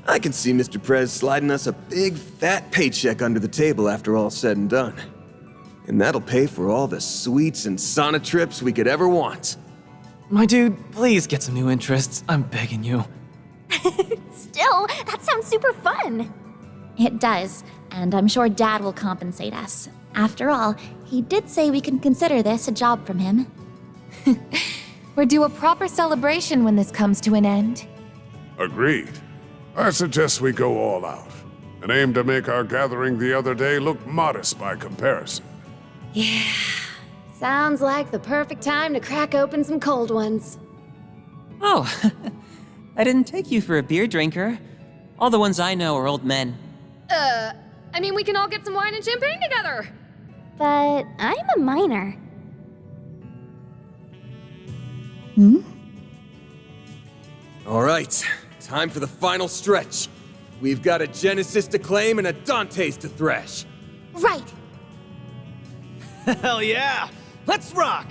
S5: I can see Mr. Prez sliding us a big, fat paycheck under the table after all's said and done. And that'll pay for all the sweets and sauna trips we could ever want.
S2: My dude, please get some new interests. I'm begging you.
S3: Still, that sounds super fun. It does, and I'm sure Dad will compensate us. After all, he did say we can consider this a job from him.
S10: We're due a proper celebration when this comes to an end.
S11: Agreed. I suggest we go all out, and aim to make our gathering the other day look modest by comparison.
S4: Yeah. Sounds like the perfect time to crack open some cold ones.
S13: Oh, I didn't take you for a beer drinker. All the ones I know are old men.
S4: I mean, we can all get some wine and champagne together.
S3: But I'm a minor.
S5: All right, time for the final stretch. We've got a Genesis to claim and a Dante's to thresh.
S3: Right.
S2: Hell yeah! Let's rock!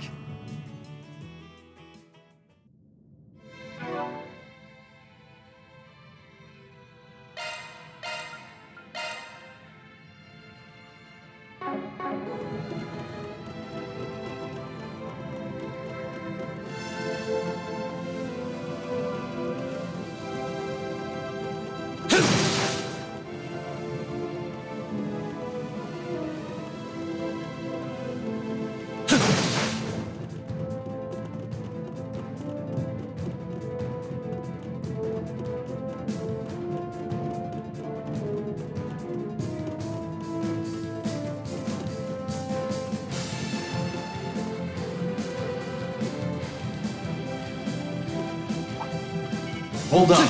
S1: Hold on.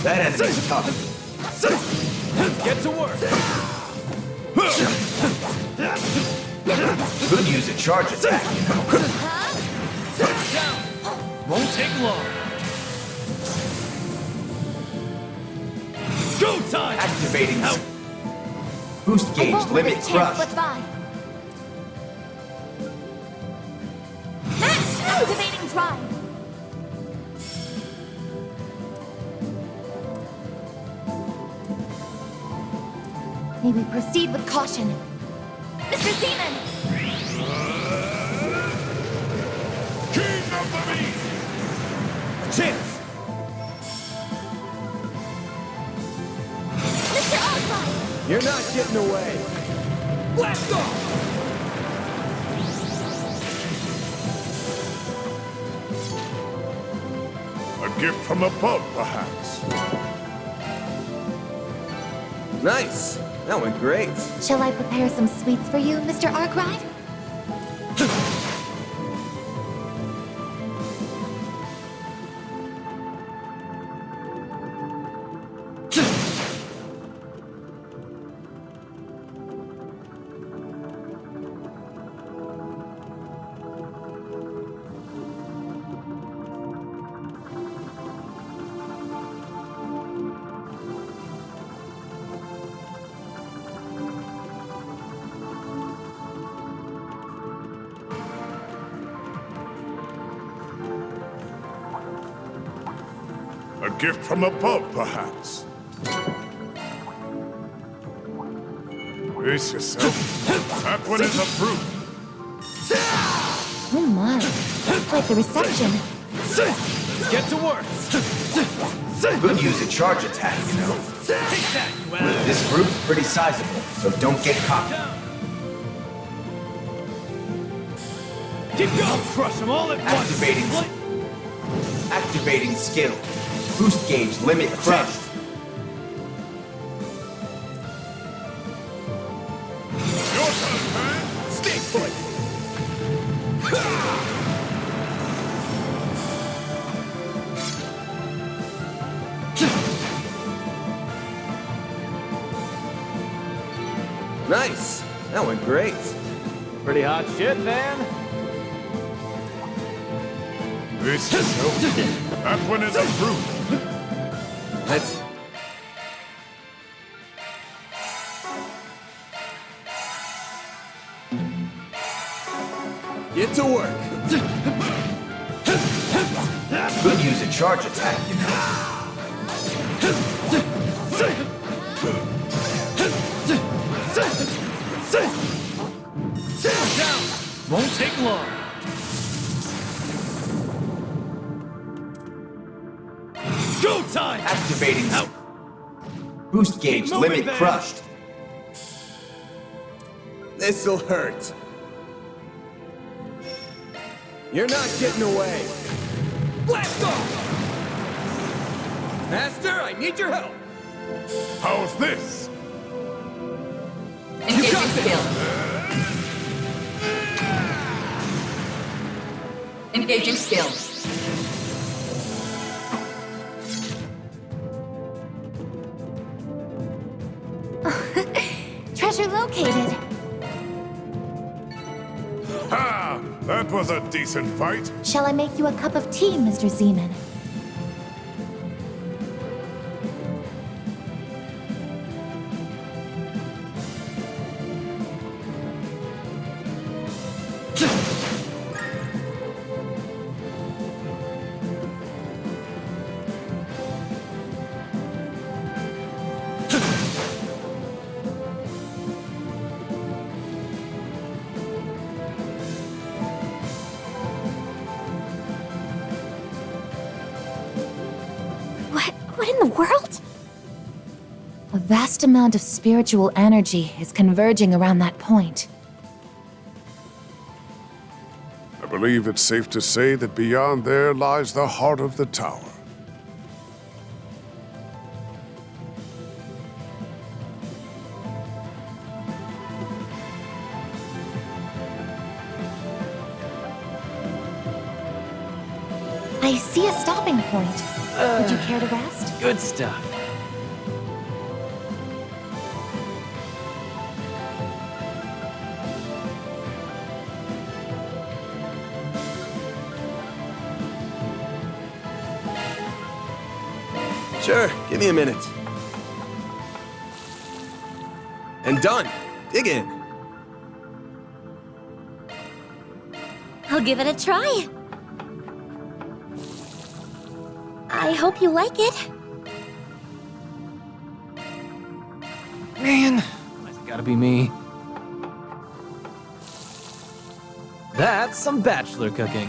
S1: That enemy's tough.
S6: Get to work!
S1: Could use a charge attack, you know.
S6: Down! Won't take long. Go time!
S1: Activating boost gauge limit crushed.
S3: Max activating drive. May we proceed with caution. Mr. Zeman!
S11: King of the Beast!
S1: Chance!
S3: Mr. Alpine!
S5: You're not getting away.
S6: Blast off!
S11: A gift from above, perhaps.
S5: Nice. That went great.
S3: Shall I prepare some sweets for you, Mr. Arkwright?
S11: A gift from above, perhaps. Brace yourself. That one is a brute.
S3: Oh my, quite the reception.
S6: Let's get to work!
S1: Could use a charge attack, you know.
S6: Take that, you ass!
S1: This group's pretty sizable, so don't get caught.
S6: Keep going! Crush them all at once!
S1: Activating skill. Boost gauge limit crushed.
S11: Your turn, man.
S6: Stay put!
S5: Nice. That went great.
S2: Pretty hot shit, man.
S11: This is no. That one is approved.
S5: Let's... Get to work.
S1: Could use a charge attack, you know.
S6: Down! Won't take long. Go time!
S1: Activating.
S6: Out.
S1: Boost gauge
S6: Keep moving,
S1: limit
S6: then.
S1: crushed.
S5: This'll hurt. You're not getting away. Blast off! Master, I need your help.
S11: How's this?
S12: Engaging skill. Engaging skill.
S3: Treasure located.
S11: Ha! That was a decent fight.
S3: Shall I make you a cup of tea, Mr. Zeman? What in the world?
S10: A vast amount of spiritual energy is converging around that point.
S11: I believe it's safe to say that beyond there lies the heart of the tower.
S3: I see a stopping point. Would you care to rest?
S2: Good stuff.
S5: Sure, give me a minute. And done. Dig in.
S3: I'll give it a try. I hope you like it.
S2: Man, why's it gotta be me? That's some bachelor cooking.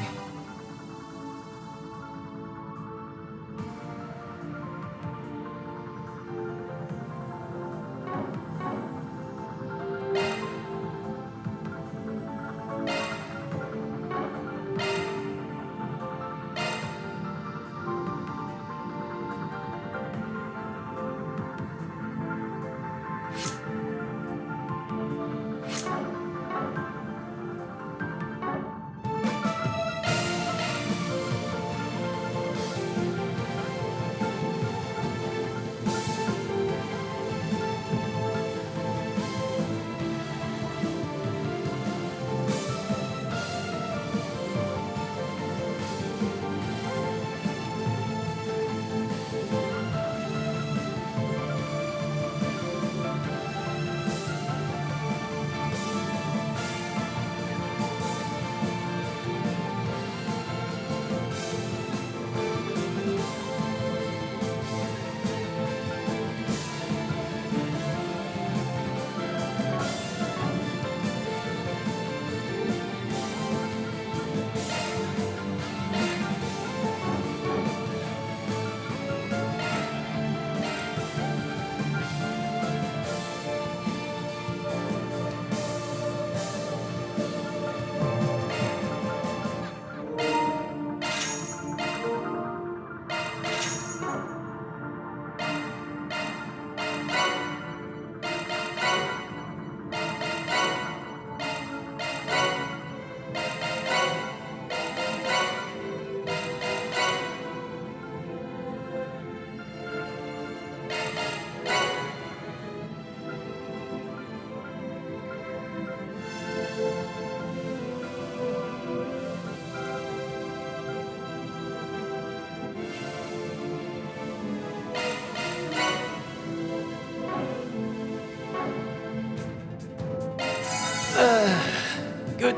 S2: Good.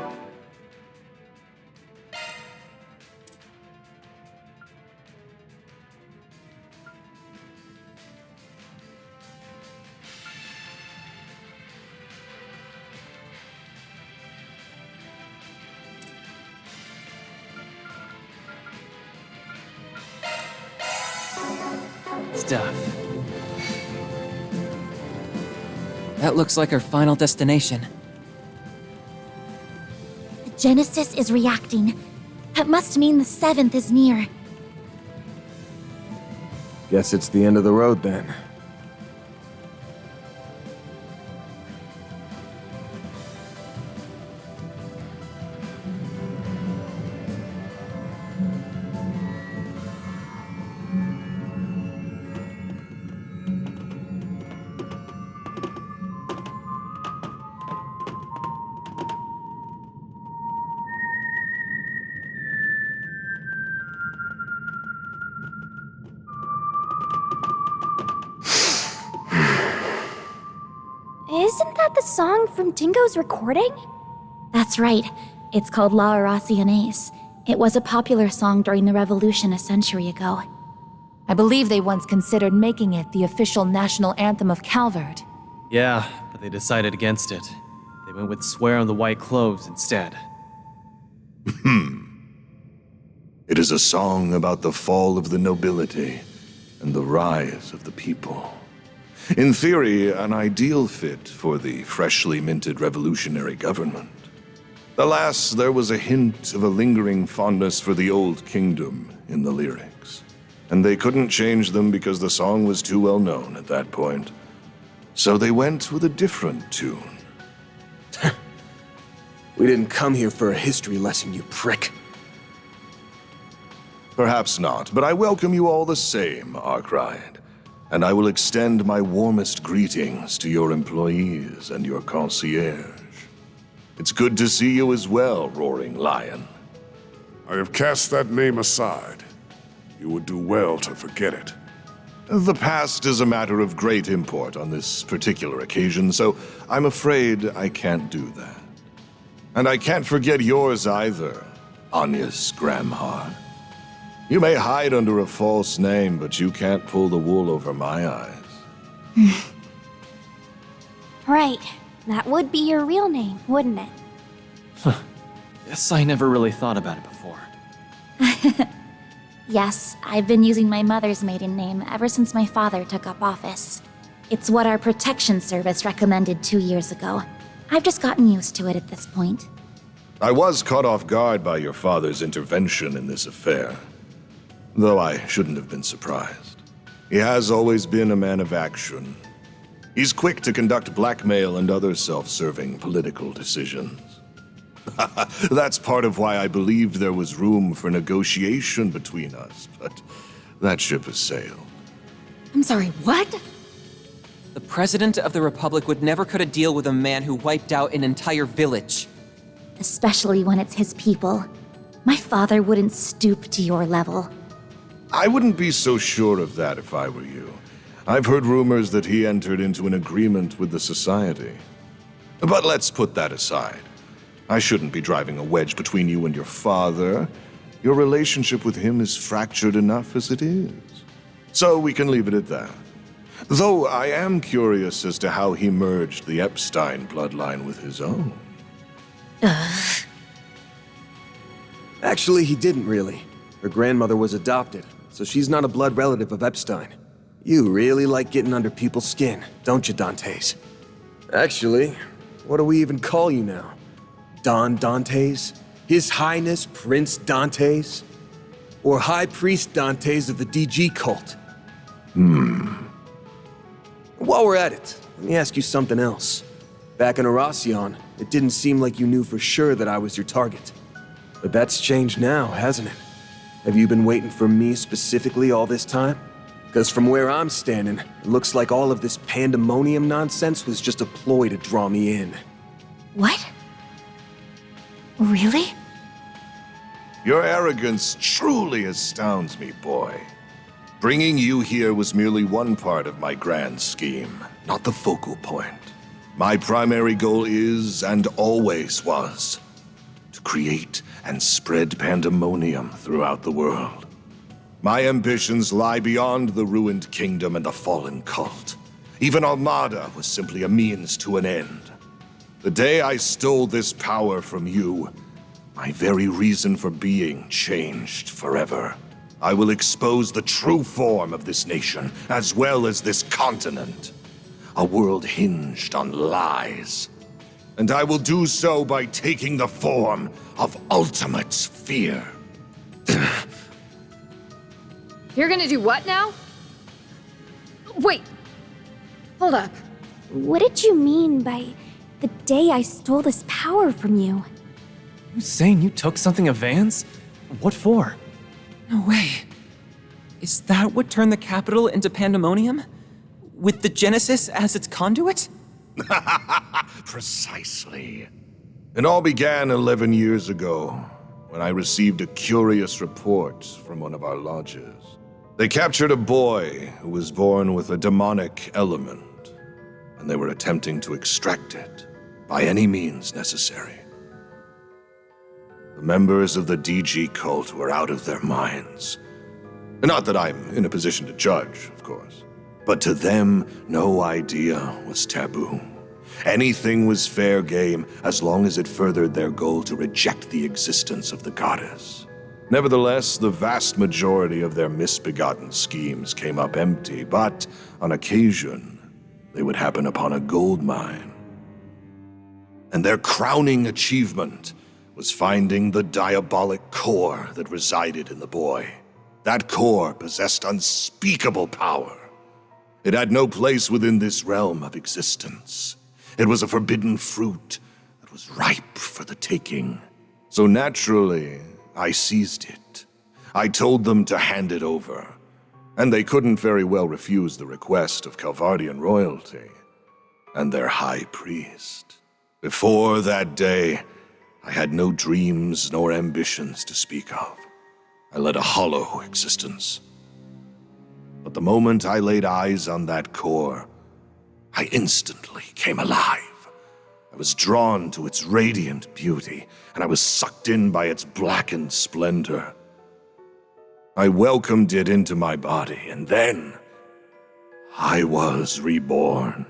S13: Stuff. That looks like our final destination.
S3: The Genesis is reacting. That must mean the 7th is near.
S5: Guess it's the end of the road then.
S3: Isn't that the song from Tingo's recording? That's right. It's called La Aracianes. It was a popular song during the revolution a century ago.
S10: I believe they once considered making it the official national anthem of Calvard.
S2: Yeah, but they decided against it. They went with Swear on the White Cloves instead.
S11: It is a song about the fall of the nobility and the rise of the people. In theory, an ideal fit for the freshly minted revolutionary government. Alas, there was a hint of a lingering fondness for the old kingdom in the lyrics. And they couldn't change them because the song was too well known at that point. So they went with a different tune.
S5: We didn't come here for a history lesson, you prick.
S11: Perhaps not, but I welcome you all the same, Arkride. And I will extend my warmest greetings to your employees and your concierge. It's good to see you as well, Roaring Lion. I have cast that name aside. You would do well to forget it.
S8: The past is a matter of great import on this particular occasion, so I'm afraid I can't do that. And I can't forget yours either, Agnes Gramhar. You may hide under a false name, but you can't pull the wool over my eyes.
S3: Right. That would be your real name, wouldn't it?
S2: Guess I never really thought about it before.
S3: Yes, I've been using my mother's maiden name ever since my father took up office. It's what our protection service recommended 2 years ago. I've just gotten used to it at this point.
S8: I was caught off guard by your father's intervention in this affair. Though I shouldn't have been surprised. He has always been a man of action. He's quick to conduct blackmail and other self-serving political decisions. That's part of why I believed there was room for negotiation between us, but that ship has sailed.
S4: I'm sorry, what?
S13: The President of the Republic would never cut a deal with a man who wiped out an entire village.
S3: Especially when it's his people. My father wouldn't stoop to your level.
S8: I wouldn't be so sure of that if I were you. I've heard rumors that he entered into an agreement with the Society. But let's put that aside. I shouldn't be driving a wedge between you and your father. Your relationship with him is fractured enough as it is. So we can leave it at that. Though I am curious as to how he merged the Epstein bloodline with his own.
S5: Actually, he didn't really. Her grandmother was adopted, so she's not a blood relative of Epstein. You really like getting under people's skin, don't you, Dantes? Actually, what do we even call you now? Don Dantes? His Highness Prince Dantes? Or High Priest Dantes of the DG cult? While we're at it, let me ask you something else. Back in Aracion, it didn't seem like you knew for sure that I was your target. But that's changed now, hasn't it? Have you been waiting for me specifically all this time? Because from where I'm standing, it looks like all of this pandemonium nonsense was just a ploy to draw me in.
S3: What? Really?
S8: Your arrogance truly astounds me, boy. Bringing you here was merely one part of my grand scheme, not the focal point.
S11: My primary goal is, and always was, to create and spread pandemonium throughout the world. My ambitions lie beyond the ruined kingdom and the fallen cult. Even Armada was simply a means to an end. The day I stole this power from you, my very reason for being changed forever. I will expose the true form of this nation, as well as this continent. A world hinged on lies. And I will do so by taking the form of ultimate fear.
S4: You're gonna do what now? Wait. Hold up.
S14: What did you mean by the day I stole this power from you?
S2: You saying you took something of Van's? What for?
S13: No way. Is that what turned the capital into pandemonium? With the Genesis as its conduit?
S11: Precisely. It all began 11 years ago, when I received a curious report from one of our lodges. They captured a boy who was born with a demonic element, and they were attempting to extract it by any means necessary. The members of the DG cult were out of their minds. Not that I'm in a position to judge, of course. But to them, no idea was taboo. Anything was fair game as long as it furthered their goal to reject the existence of the goddess. Nevertheless, the vast majority of their misbegotten schemes came up empty, but on occasion, they would happen upon a gold mine. And their crowning achievement was finding the diabolic core that resided in the boy. That core possessed unspeakable power. It had no place within this realm of existence. It was a forbidden fruit that was ripe for the taking. So naturally, I seized it. I told them to hand it over, and they couldn't very well refuse the request of Calvardian royalty and their high priest. Before that day, I had no dreams nor ambitions to speak of. I led a hollow existence. But the moment I laid eyes on that core, I instantly came alive. I was drawn to its radiant beauty, and I was sucked in by its blackened splendor. I welcomed it into my body, and then I was reborn.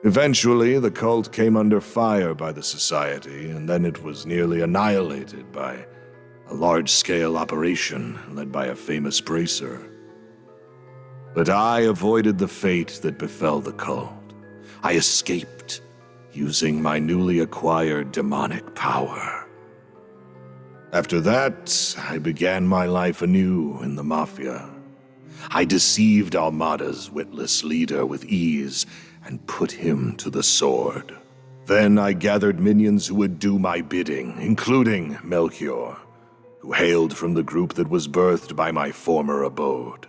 S11: Eventually, the cult came under fire by the Society, and then it was nearly annihilated by a large-scale operation led by a famous bracer. But I avoided the fate that befell the cult. I escaped using my newly acquired demonic power. After that, I began my life anew in the Mafia. I deceived Armada's witless leader with ease and put him to the sword. Then I gathered minions who would do my bidding, including Melchior, who hailed from the group that was birthed by my former abode.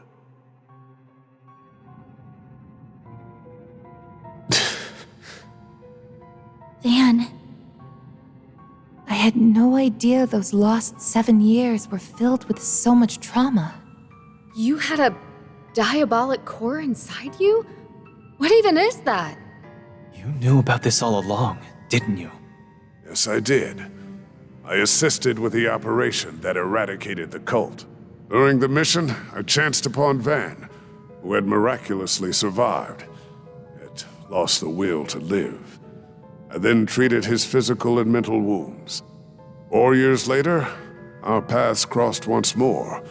S10: Van, I had no idea those lost 7 years were filled with so much trauma.
S4: You had a diabolic core inside you? What even is that?
S2: You knew about this all along, didn't you?
S11: Yes, I did. I assisted with the operation that eradicated the cult. During the mission, I chanced upon Van, who had miraculously survived, yet lost the will to live. I then treated his physical and mental wounds. 4 years later, our paths crossed once more,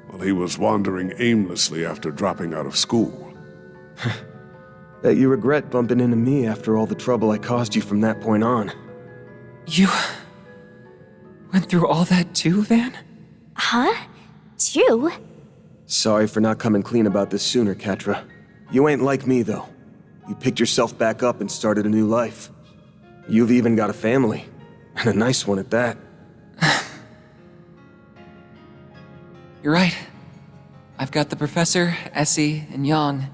S11: while he was wandering aimlessly after dropping out of school.
S5: Bet you regret bumping into me after all the trouble I caused you from that point on.
S13: You went through all that too, Van?
S14: Huh? Too?
S5: Sorry for not coming clean about this sooner, Catra. You ain't like me, though. You picked yourself back up and started a new life. You've even got a family, and a nice one at that.
S13: You're right. I've got the Professor, Essie, and Yang,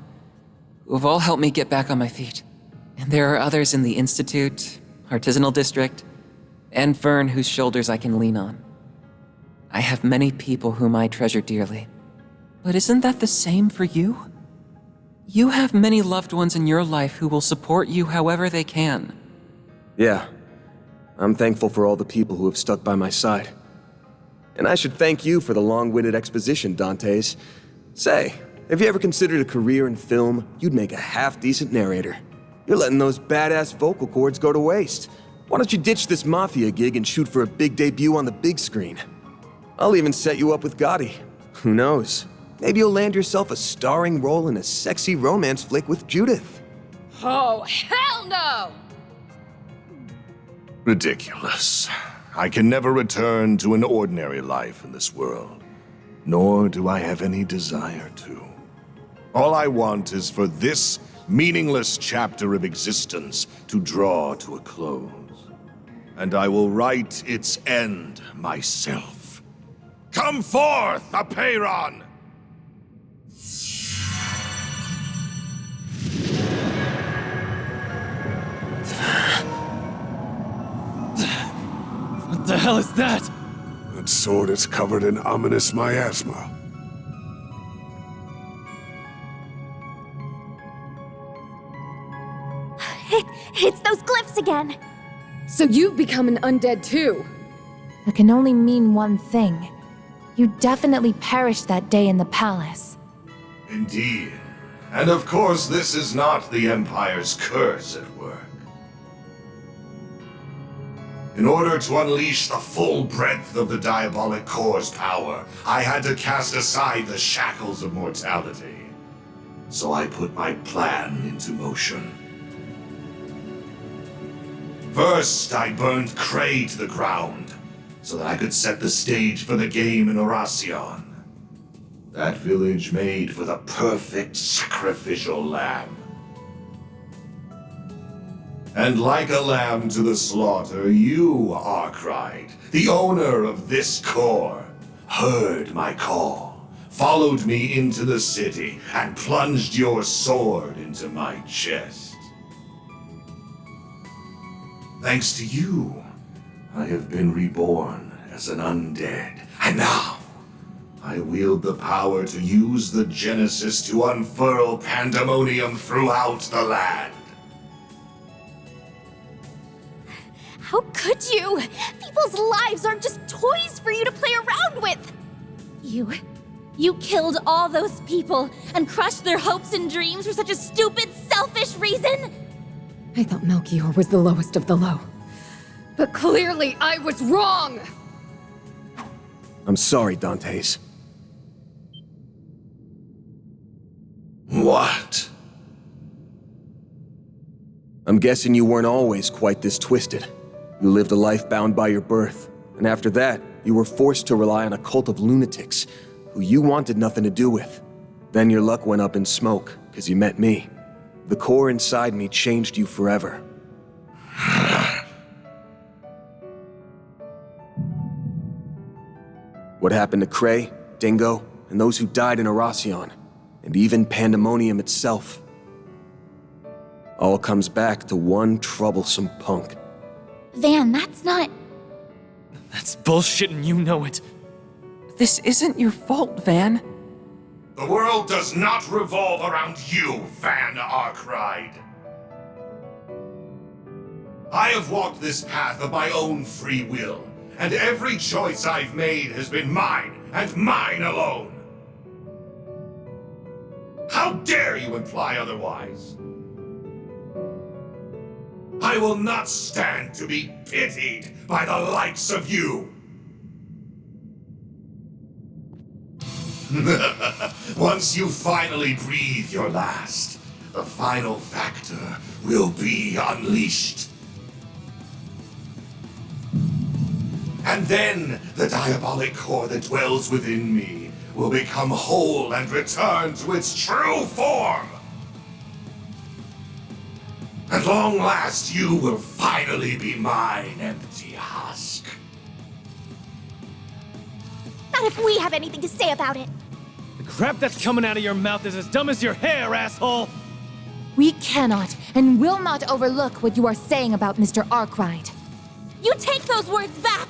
S13: who have all helped me get back on my feet. And there are others in the Institute, Artisanal District, and Fern whose shoulders I can lean on. I have many people whom I treasure dearly. But isn't that the same for you? You have many loved ones in your life who will support you however they can.
S5: Yeah. I'm thankful for all the people who have stuck by my side. And I should thank you for the long-winded exposition, Dantes. Say, have you ever considered a career in film? You'd make a half-decent narrator. You're letting those badass vocal cords go to waste. Why don't you ditch this Mafia gig and shoot for a big debut on the big screen? I'll even set you up with Gotti. Who knows? Maybe you'll land yourself a starring role in a sexy romance flick with Judith.
S4: Oh, hell no!
S15: Ridiculous. I can never return to an ordinary life in this world, nor do I have any desire to. All I want is for this meaningless chapter of existence to draw to a close. And I will write its end myself. Come forth, Apeiron!
S2: What the hell is that?
S11: That sword is covered in ominous miasma.
S14: It's those glyphs again!
S4: So you've become an undead too?
S10: That can only mean one thing. You definitely perished that day in the palace.
S15: Indeed. And of course, this is not the Empire's curse at work. In order to unleash the full breadth of the Diabolic Core's power, I had to cast aside the shackles of mortality. So I put my plan into motion. First, I burned Cray to the ground, so that I could set the stage for the game in Oracion. That village made for the perfect sacrificial lamb. And like a lamb to the slaughter, you, Arkwright, the owner of this core, heard my call, followed me into the city, and plunged your sword into my chest. Thanks to you, I have been reborn as an undead, and now I wield the power to use the Genesis to unfurl pandemonium throughout the land.
S14: How could you? People's lives aren't just toys for you to play around with!
S3: You killed all those people and crushed their hopes and dreams for such a stupid, selfish reason?
S4: I thought Melchior was the lowest of the low. But clearly I was wrong!
S5: I'm sorry, Dantes.
S15: What?
S5: I'm guessing you weren't always quite this twisted. You lived a life bound by your birth, and after that, you were forced to rely on a cult of lunatics who you wanted nothing to do with. Then your luck went up in smoke, because you met me. The core inside me changed you forever. What happened to Cray, Dingo, and those who died in Oracion, and even Pandemonium itself, all comes back to one troublesome punk.
S3: Van, that's not...
S2: That's bullshit and you know it.
S13: This isn't your fault, Van.
S15: The world does not revolve around you, Van Arkwright. I have walked this path of my own free will, and every choice I've made has been mine, and mine alone. How dare you imply otherwise? I will not stand to be pitied by the likes of you. Once you finally breathe your last, the final factor will be unleashed. And then the diabolic core that dwells within me will become whole and return to its true form. At long last, you will finally be mine, empty husk.
S14: Not if we have anything to say about it.
S2: The crap that's coming out of your mouth is as dumb as your hair, asshole!
S10: We cannot and will not overlook what you are saying about Mr. Arkwright.
S3: You take those words back!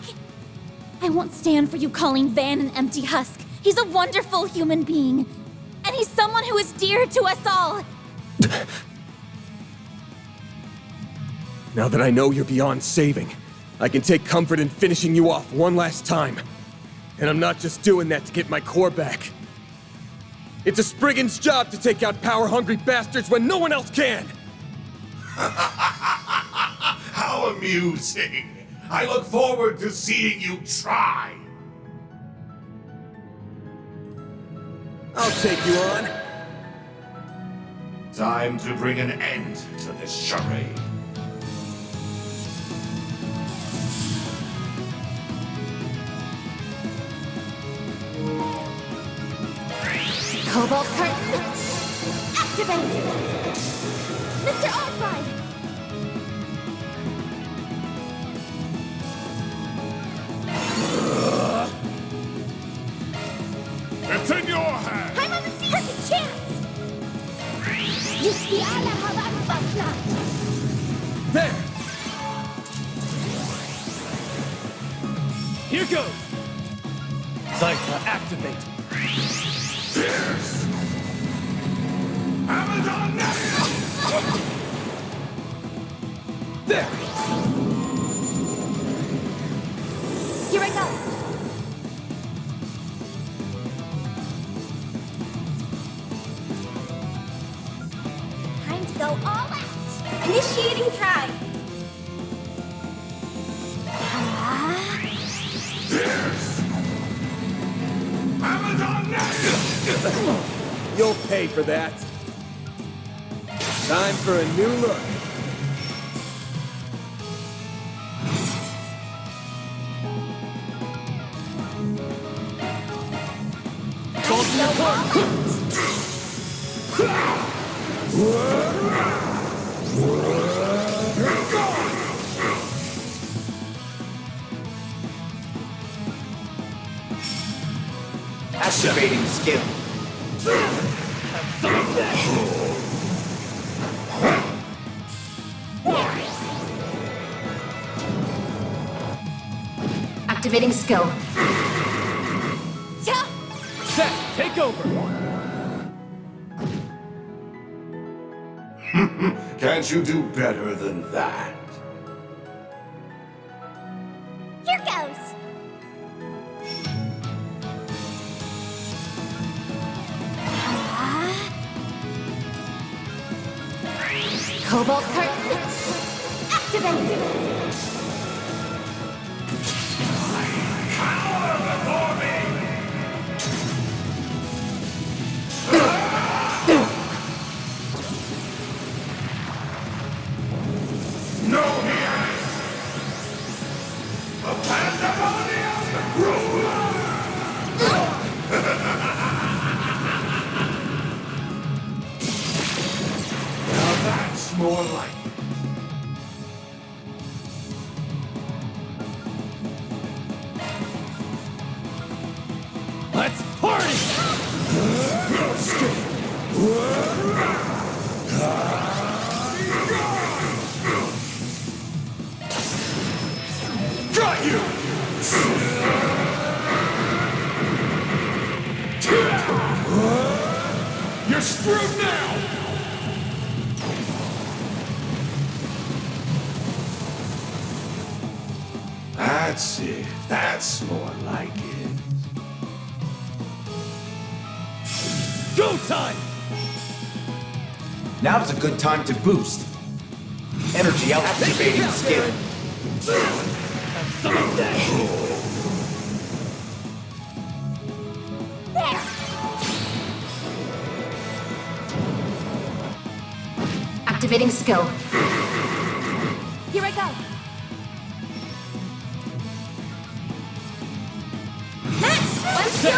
S3: I won't stand for you calling Van an empty husk. He's a wonderful human being. And
S14: He's someone who is dear to us all.
S5: Now that I know you're beyond saving, I can take comfort in finishing you off one last time. And I'm not just doing that to get my core back. It's a Spriggan's job to take out power-hungry bastards when no one else can!
S15: How amusing! I look forward to seeing you try!
S5: I'll take you on.
S15: Time to bring an end to this charade.
S14: Cobalt curtain! Activate! Mr. Arkwright!
S11: It's in your hands!
S14: I'm on the scene! Perfect chance! Yuspiala Havakbasla!
S5: There!
S6: Here goes! Zypha, activate!
S15: Fierce! Abaddon
S6: There!
S14: Here I go! Time to go all out! Initiating drive!
S15: Fierce! Abaddon
S5: You'll pay for that. Time for a new look.
S1: Activating skill.
S12: Activating skill.
S6: Set, take over!
S15: Can't you do better than that?
S14: Here goes!
S12: Cobalt curtain.
S14: Activate!
S15: No here! A pandemonium! Now that's more like it.
S6: Let's party!
S15: Got you! You're screwed now! That's it. That's more like it.
S6: Go time!
S1: Now's a good time to boost. Energy activating skill.
S12: Activating skill.
S14: Here I go! Max! Let's go!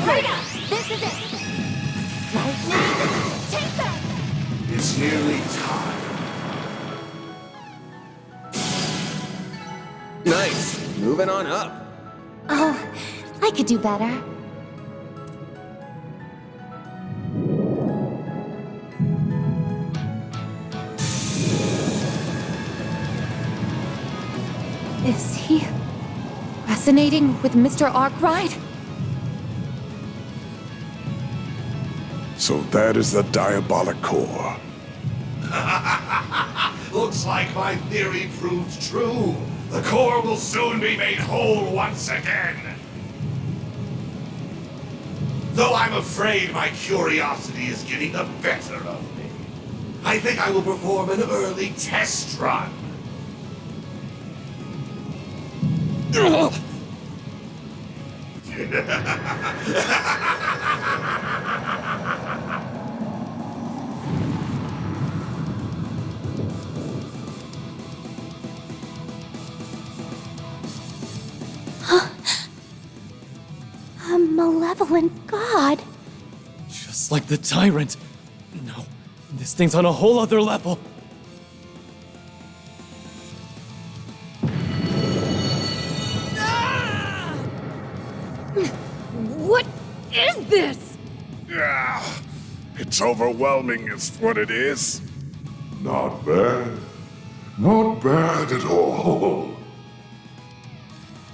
S14: Right up! This is it! Lightning! Take that!
S15: It's nearly time.
S5: Nice. Moving on up.
S3: Oh, I could do better. Is he resonating with Mr. Arkwright?
S11: So that is the diabolic core.
S15: Looks like my theory proved true. The core will soon be made whole once again. Though I'm afraid my curiosity is getting the better of me. I think I will perform an early test run.
S14: A malevolent god.
S2: Just like the tyrant. No, this thing's on a whole other level.
S4: What is this?
S11: Yeah, it's overwhelming is what it is.
S16: Not bad. Not bad at all.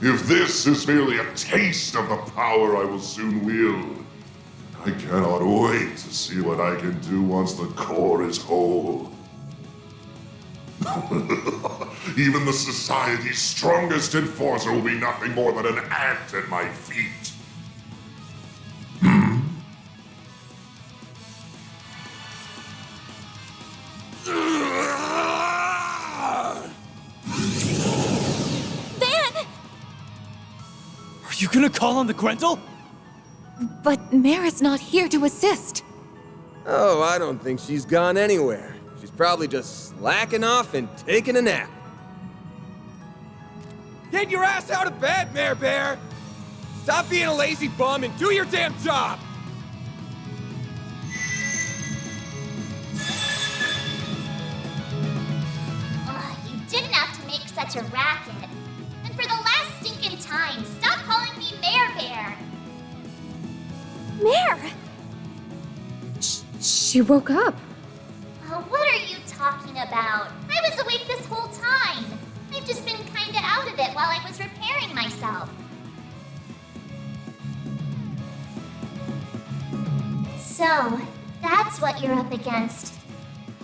S16: If this is merely a taste of the power I will soon wield, I cannot wait to see what I can do once the core is whole. Even the society's strongest enforcer will be nothing more than an ant at my feet.
S2: Are you gonna call on the Grendel?
S10: But Mara's not here to assist.
S5: Oh, I don't think she's gone anywhere. She's probably just slacking off and taking a nap.
S6: Get your ass out of bed, Mare Bear! Stop being a lazy bum and do your damn job!
S14: You didn't have to make such a racket. And for the last stinking time, stop calling me Mare Bear. Mare!
S4: She woke up.
S14: What are you talking about? I was awake this whole time. I've just been kinda out of it while I was repairing myself. So, that's what you're up against.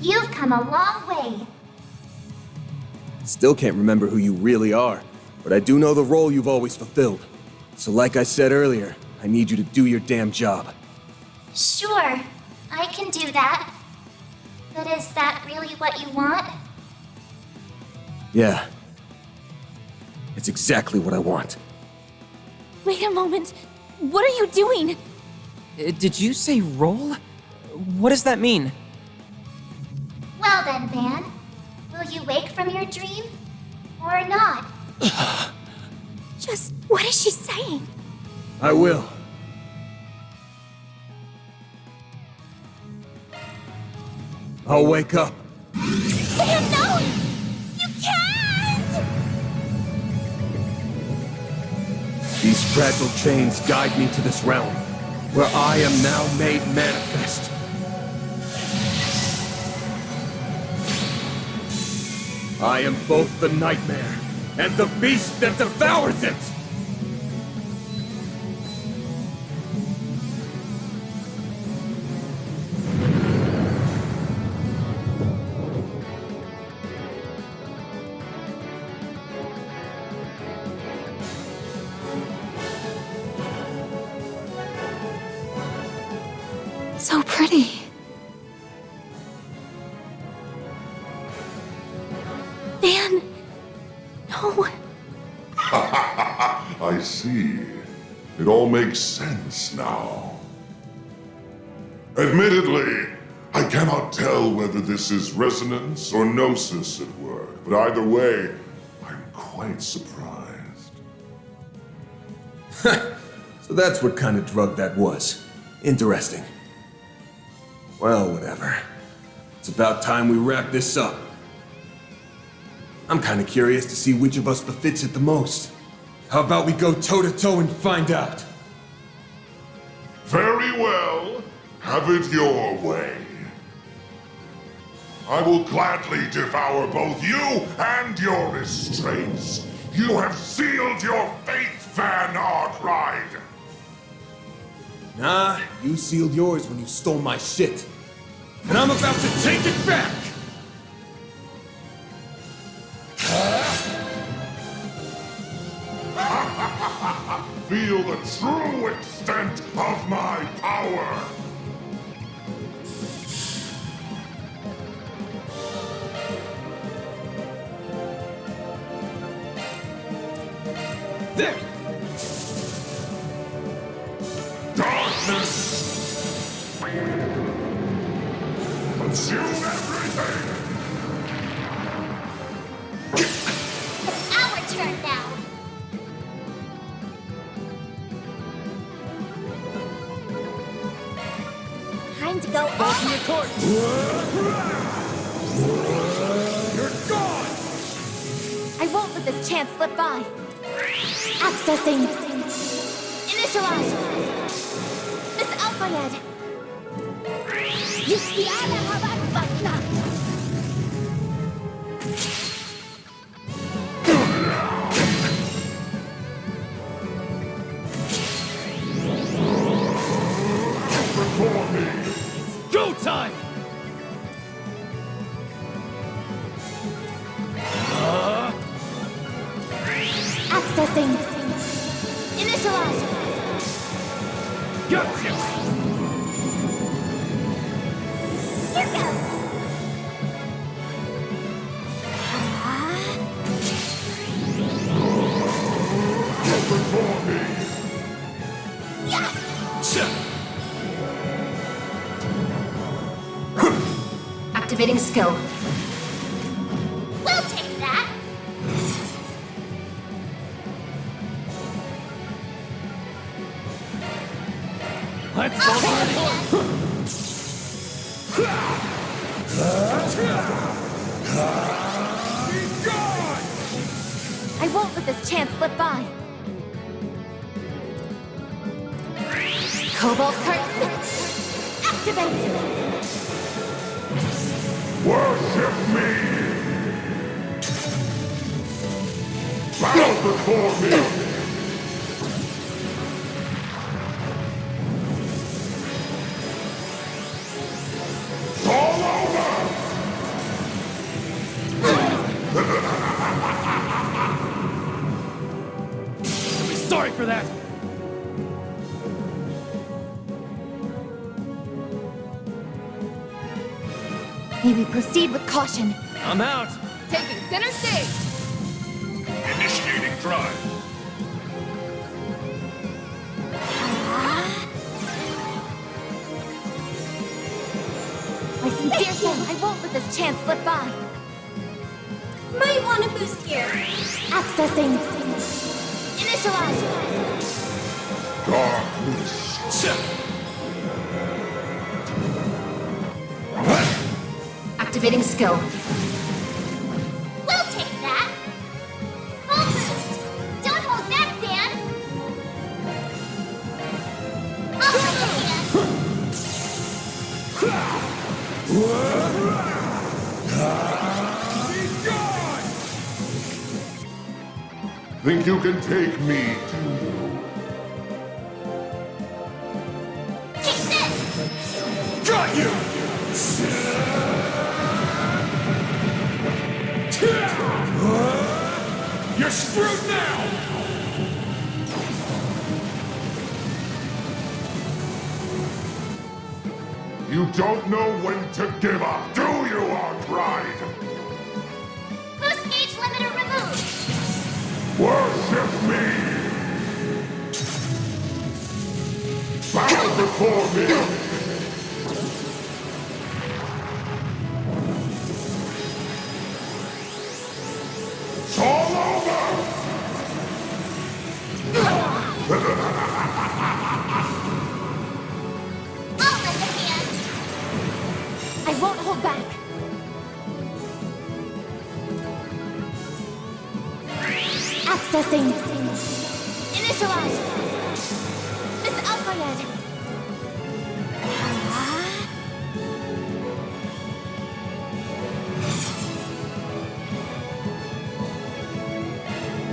S14: You've come a long way.
S5: Still can't remember who you really are, but I do know the role you've always fulfilled. So like I said earlier, I need you to do your damn job.
S14: Sure, I can do that. But is that really what you want?
S5: Yeah. It's exactly what I want.
S14: Wait a moment. What are you doing?
S13: Did you say roll? What does that mean?
S14: Well then, Van. Will you wake from your dream? Or not? Just what is she saying?
S5: I will. I'll wake up.
S14: Van, no! You can't!
S5: These fragile chains guide me to this realm, where I am now made manifest. I am both the nightmare and the beast that devours it!
S10: So pretty.
S14: Van, no.
S16: I see. It all makes sense now. Admittedly, I cannot tell whether this is resonance or gnosis at work, but either way, I'm quite surprised.
S5: So that's what kind of drug that was. Interesting. Well, whatever. It's about time we wrap this up. I'm kind of curious to see which of us befits it the most. How about we go toe-to-toe and find out?
S16: Very well. Have it your way. I will gladly devour both you and your restraints. You have sealed your fate, Van Arkwright.
S5: Nah, you sealed yours when you stole my shit.
S6: And I'm about to take it back!
S16: Feel the true extent of my power!
S6: There!
S16: Darkness! Consume everything!
S14: It's our turn now. Time to go all
S6: Back in your court! You're gone!
S3: I won't let this chance slip by. Accessing. Initialize. Miss Alfayed. Yustiana Habakbasna.
S16: Before me!
S6: Go time!
S3: Accessing. Initialize.
S6: Gotcha!
S14: Here goes.
S16: Before me!
S12: Activating skill.
S14: We'll take that.
S6: Let's
S14: I'll
S6: go!
S14: take it.
S3: I won't let this chance slip by. Cobalt curtain. Activate.
S16: Worship me! Bow before me! It's all over!
S6: You'll be sorry for that!
S3: May we proceed with caution.
S6: I'm out!
S4: Taking center stage.
S16: Initiating drive.
S3: My sincere self, I won't let this chance slip by.
S14: Might want to boost here.
S3: Accessing. Initialize.
S16: Darkness.
S12: Activating skill.
S14: We'll take that. Full boost. Don't hold back, Dan. I'll take
S16: Think you can take me, do you?
S14: Take this.
S6: Got you! You're screwed now!
S16: You don't know when to give up, do you, our pride?
S14: Boost gauge limiter removed.
S16: Worship me! Bow before me! It's all over!
S14: I'll lend a hand.
S3: I won't hold back. Accessing. Initialize. Miss Alfayed.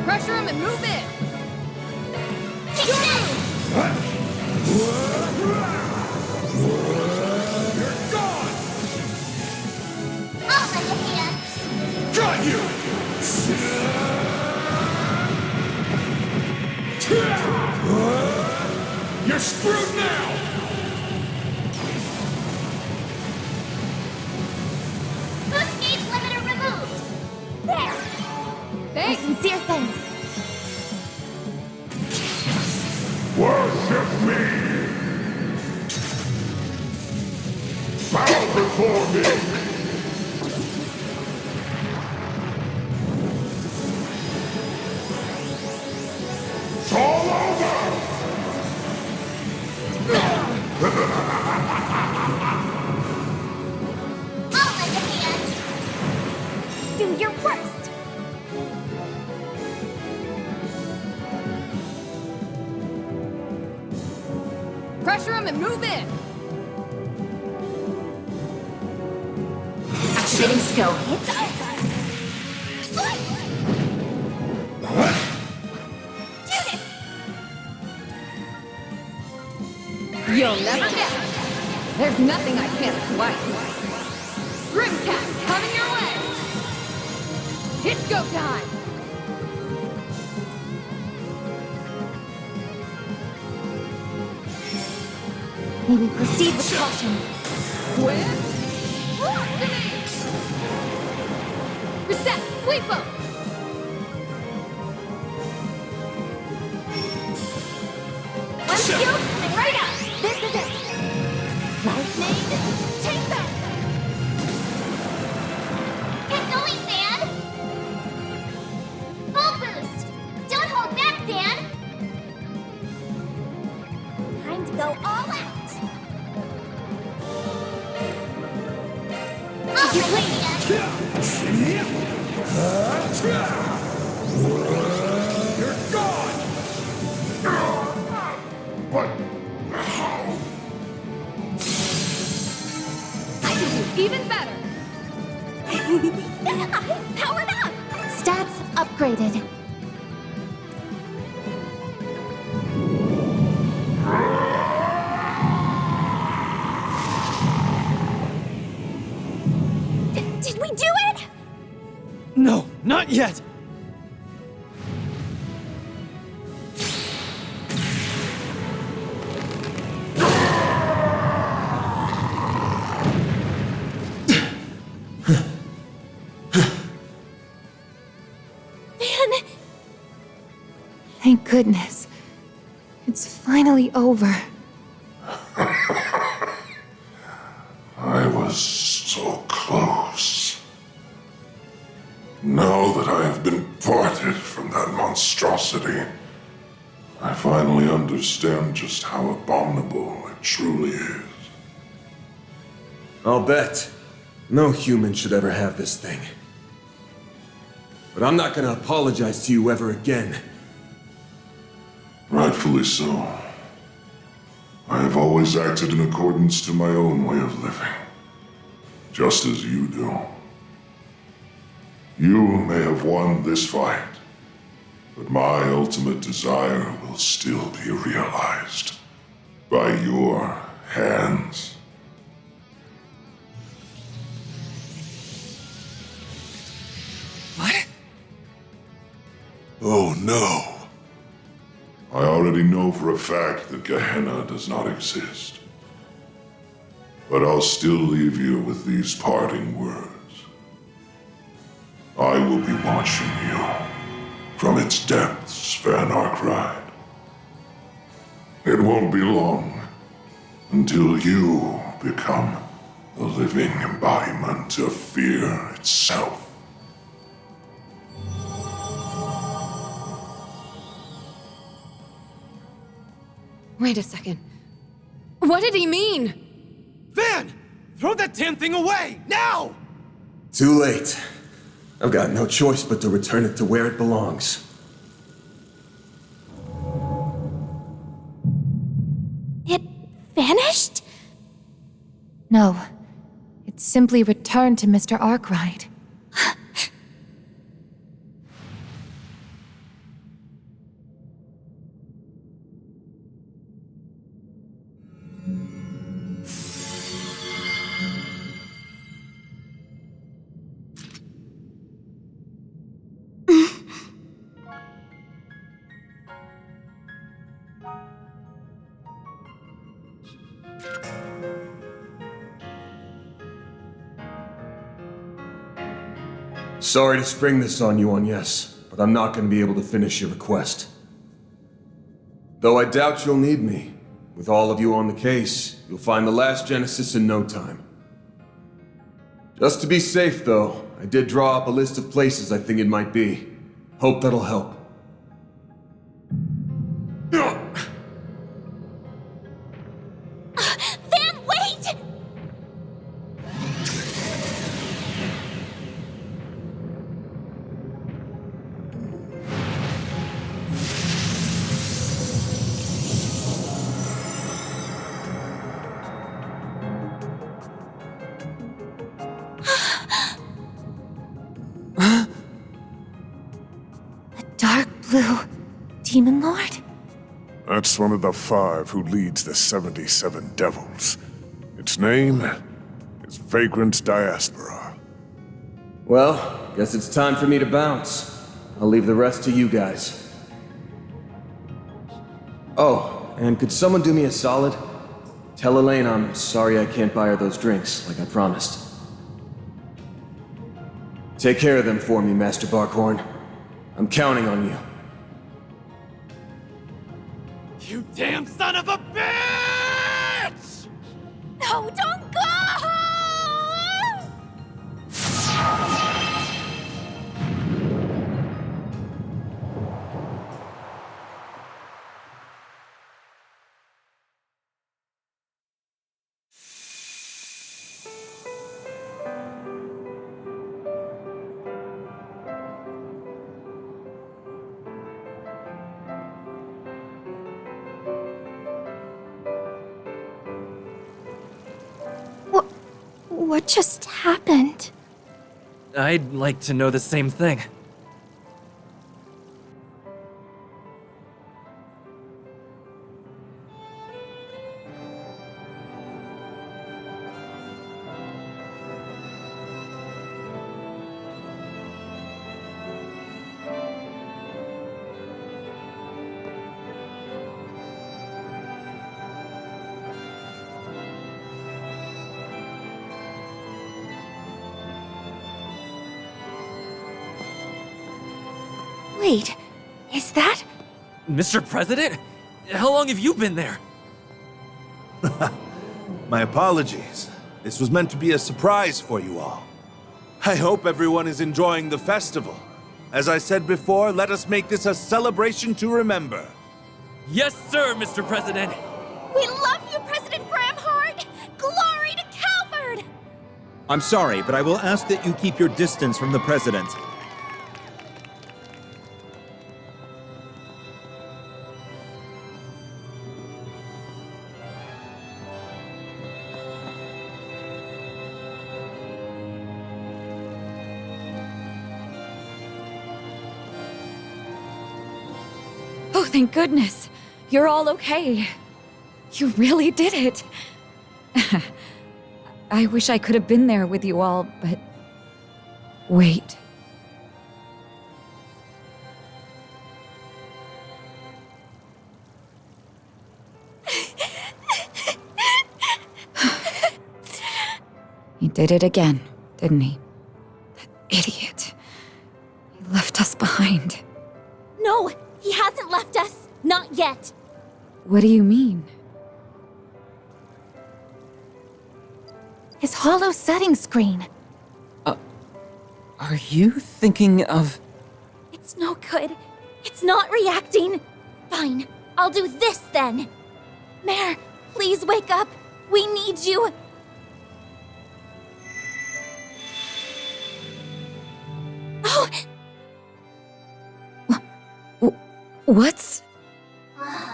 S4: Pressure him and move in.
S14: Take that.
S6: You're screwed now!
S14: Boost gauge limiter removed! There!
S4: Thanks!
S3: Sincere thanks.
S16: Worship me! Bow before me! It's all over!
S14: I'll lend a hand! Do your worst!
S4: Pressure him and move in!
S3: Activating skill. It's over.
S4: You'll never get it! There's nothing I can't swipe! Grimcat, coming your way! It's go time!
S3: May we proceed with caution.
S4: Swift! Blasphemy! Reset! Sweep 'em!
S14: One skill coming right up! This is it! Lightning, take that! Get going, Dan! Full boost! Don't hold back, Dan! Time to go all out! I'll take it, Dan!
S6: You're gone!
S16: What? How?
S4: I can do even better!
S3: I've powered up! Stats upgraded. Did we do it?
S2: No, not yet!
S10: Thank goodness. It's finally over.
S16: I was so close. Now that I have been parted from that monstrosity, I finally understand just how abominable it truly is.
S5: I'll bet. No human should ever have this thing. But I'm not gonna apologize to you ever again.
S16: Rightfully so. I have always acted in accordance to my own way of living, just as you do. You may have won this fight, but my ultimate desire will still be realized by your hands.
S13: What?
S16: Oh no. I already know for a fact that Gehenna does not exist. But I'll still leave you with these parting words. I will be watching you from its depths, Van Arkwright. It won't be long until you become the living embodiment of fear itself.
S4: Wait a second. What did he mean?
S2: Van! Throw that damn thing away! Now!
S5: Too late. I've got no choice but to return it to where it belongs.
S3: It vanished?
S10: No. It simply returned to Mr. Arkwright.
S5: Sorry to spring this on you, Agnes, but I'm not going to be able to finish your request. Though I doubt you'll need me. With all of you on the case, you'll find the last Genesis in no time. Just to be safe, though, I did draw up a list of places I think it might be. Hope that'll help.
S3: Van, wait! The dark blue demon lord?
S11: That's one of the 5 who leads the 77 Devils. Its name is Vagrant's Diaspora.
S5: Well, guess it's time for me to bounce. I'll leave the rest to you guys. Oh, and could someone do me a solid? Tell Elaine I'm sorry I can't buy her those drinks, like I promised. Take care of them for me, Master Barkhorn. I'm counting on you.
S6: You damn son of a bitch!
S3: No, don't go! What just happened?
S6: I'd like to know the same thing.
S3: Wait, is that?
S6: Mr. President? How long have you been there?
S15: My apologies. This was meant to be a surprise for you all. I hope everyone is enjoying the festival. As I said before, let us make this a celebration to remember.
S6: Yes, sir, Mr. President.
S3: We love you, President Bramhart! Glory to Calvard!
S17: I'm sorry, but I will ask that you keep your distance from the President.
S10: Oh, thank goodness. You're all okay. You really did it. I wish I could have been there with you all, but... Wait. He did it again, didn't he? That idiot. He left us behind.
S3: No, he hasn't left us. Not yet.
S10: What do you mean?
S3: His hollow setting screen.
S13: Are you thinking of...
S3: It's no good. It's not reacting. Fine, I'll do this then. Mare, please wake up. We need you. Oh!
S10: What's...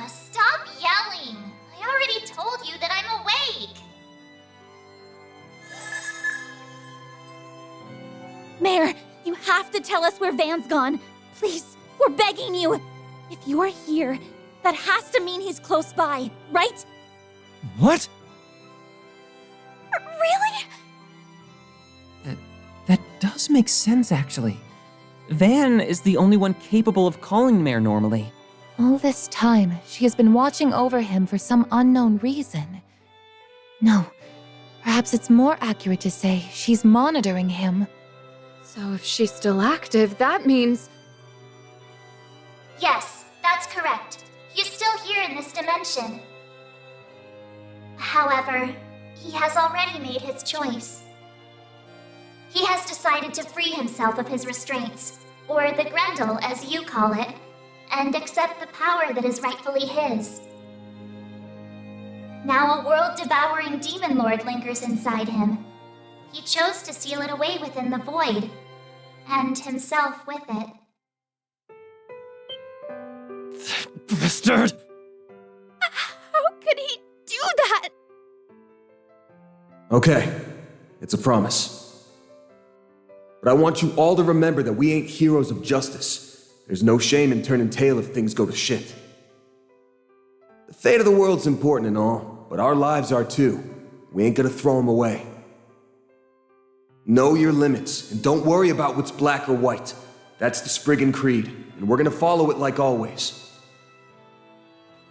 S14: Stop yelling. I already told you that I'm awake.
S3: Mare, you have to tell us where Van's gone. Please, we're begging you. If you're here, that has to mean he's close by, right?
S6: What?
S3: Really?
S13: That does make sense, actually. Van is the only one capable of calling Mare normally.
S10: All this time, she has been watching over him for some unknown reason. No, perhaps it's more accurate to say she's monitoring him.
S4: So if she's still active, that means...
S14: Yes, that's correct. He's still here in this dimension. However, he has already made his choice. He has decided to free himself of his restraints, or the Grendel as you call it, and accept the power that is rightfully his. Now a world-devouring demon lord lingers inside him. He chose to seal it away within the void, and himself with it.
S2: Bastard!
S3: How could he do that?
S5: Okay, it's a promise. But I want you all to remember that we ain't heroes of justice. There's no shame in turning tail if things go to shit. The fate of the world's important and all, but our lives are too. We ain't gonna throw them away. Know your limits, and don't worry about what's black or white. That's the Spriggan Creed, and we're gonna follow it like always.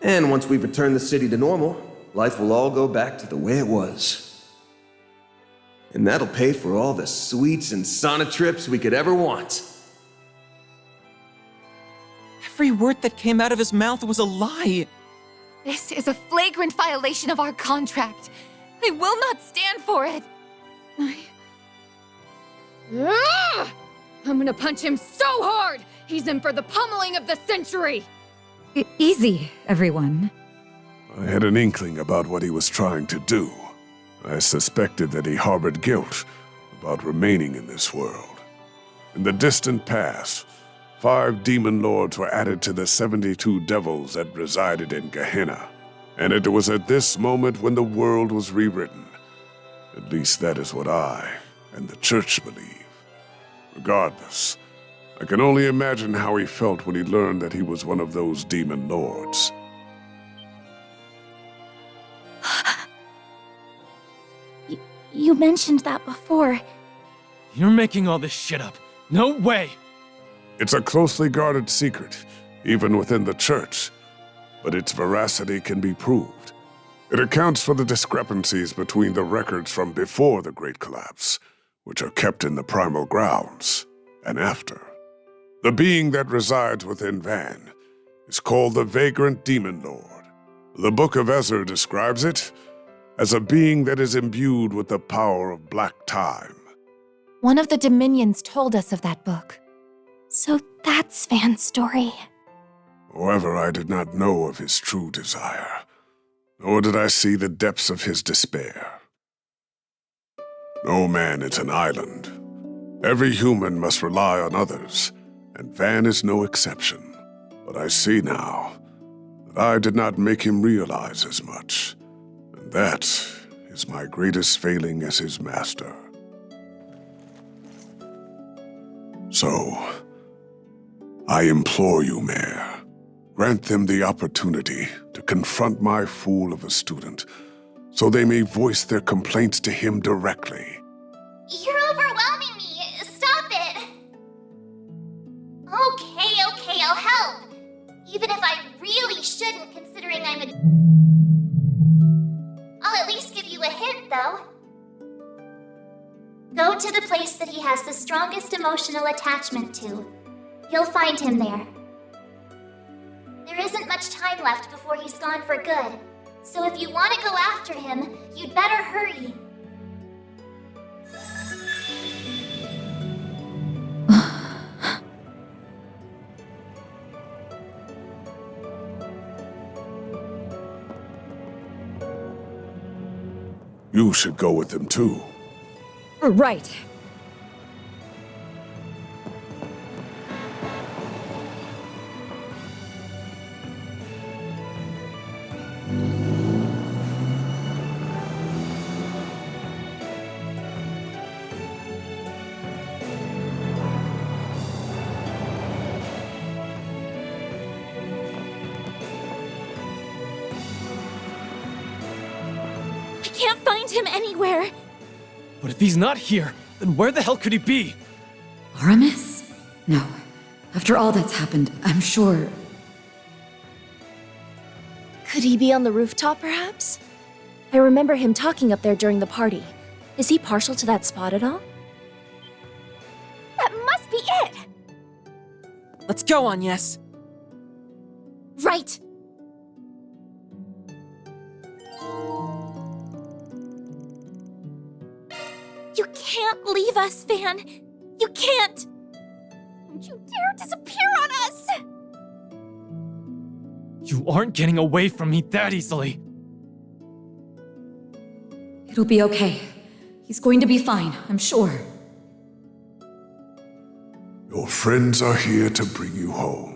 S5: And once we've returned the city to normal, life will all go back to the way it was. And that'll pay for all the sweets and sauna trips we could ever want.
S13: Every word that came out of his mouth was a lie.
S10: This is a flagrant violation of our contract. I will not stand for it.
S4: I'm gonna punch him so hard! He's in for the pummeling of the century!
S18: Easy, everyone.
S11: I had an inkling about what he was trying to do. I suspected that he harbored guilt about remaining in this world. In the distant past, 5 demon lords were added to the 72 devils that resided in Gehenna, and it was at this moment when the world was rewritten. At least that is what I and the Church believe. Regardless, I can only imagine how he felt when he learned that he was one of those demon lords.
S3: You mentioned that before.
S2: You're making all this shit up. No way!
S11: It's a closely guarded secret, even within the Church, but its veracity can be proved. It accounts for the discrepancies between the records from before the Great Collapse, which are kept in the primal grounds, and after. The being that resides within Van is called the Vagrant Demon Lord. The Book of Ezra describes it as a being that is imbued with the power of black time.
S10: One of the Dominions told us of that book.
S3: So that's Van's story.
S11: However, I did not know of his true desire, nor did I see the depths of his despair. No man is an island. Every human must rely on others, and Van is no exception. But I see now that I did not make him realize as much, and that is my greatest failing as his master. So, I implore you, Mayor, grant them the opportunity to confront my fool of a student, so they may voice their complaints to him directly.
S14: You're overwhelming me. Stop it. Okay, I'll help. Even if I really shouldn't, considering I'm a... I'll at least give you a hint, though. Go to the place that he has the strongest emotional attachment to. You'll find him there. There isn't much time left before he's gone for good, so if you want to go after him, you'd better hurry.
S11: You should go with them too.
S18: Right.
S3: I can't find him anywhere.
S2: But if he's not here, then where the hell could he be?
S18: Aramis? No. After all that's happened, I'm sure...
S19: Could he be on the rooftop, perhaps? I remember him talking up there during the party. Is he partial to that spot at all?
S3: That must be it!
S13: Let's go, Agnes.
S3: Right! You can't leave us, Van! You can't! Don't you dare disappear on us!
S2: You aren't getting away from me that easily.
S18: It'll be okay. He's going to be fine, I'm sure.
S11: Your friends are here to bring you home.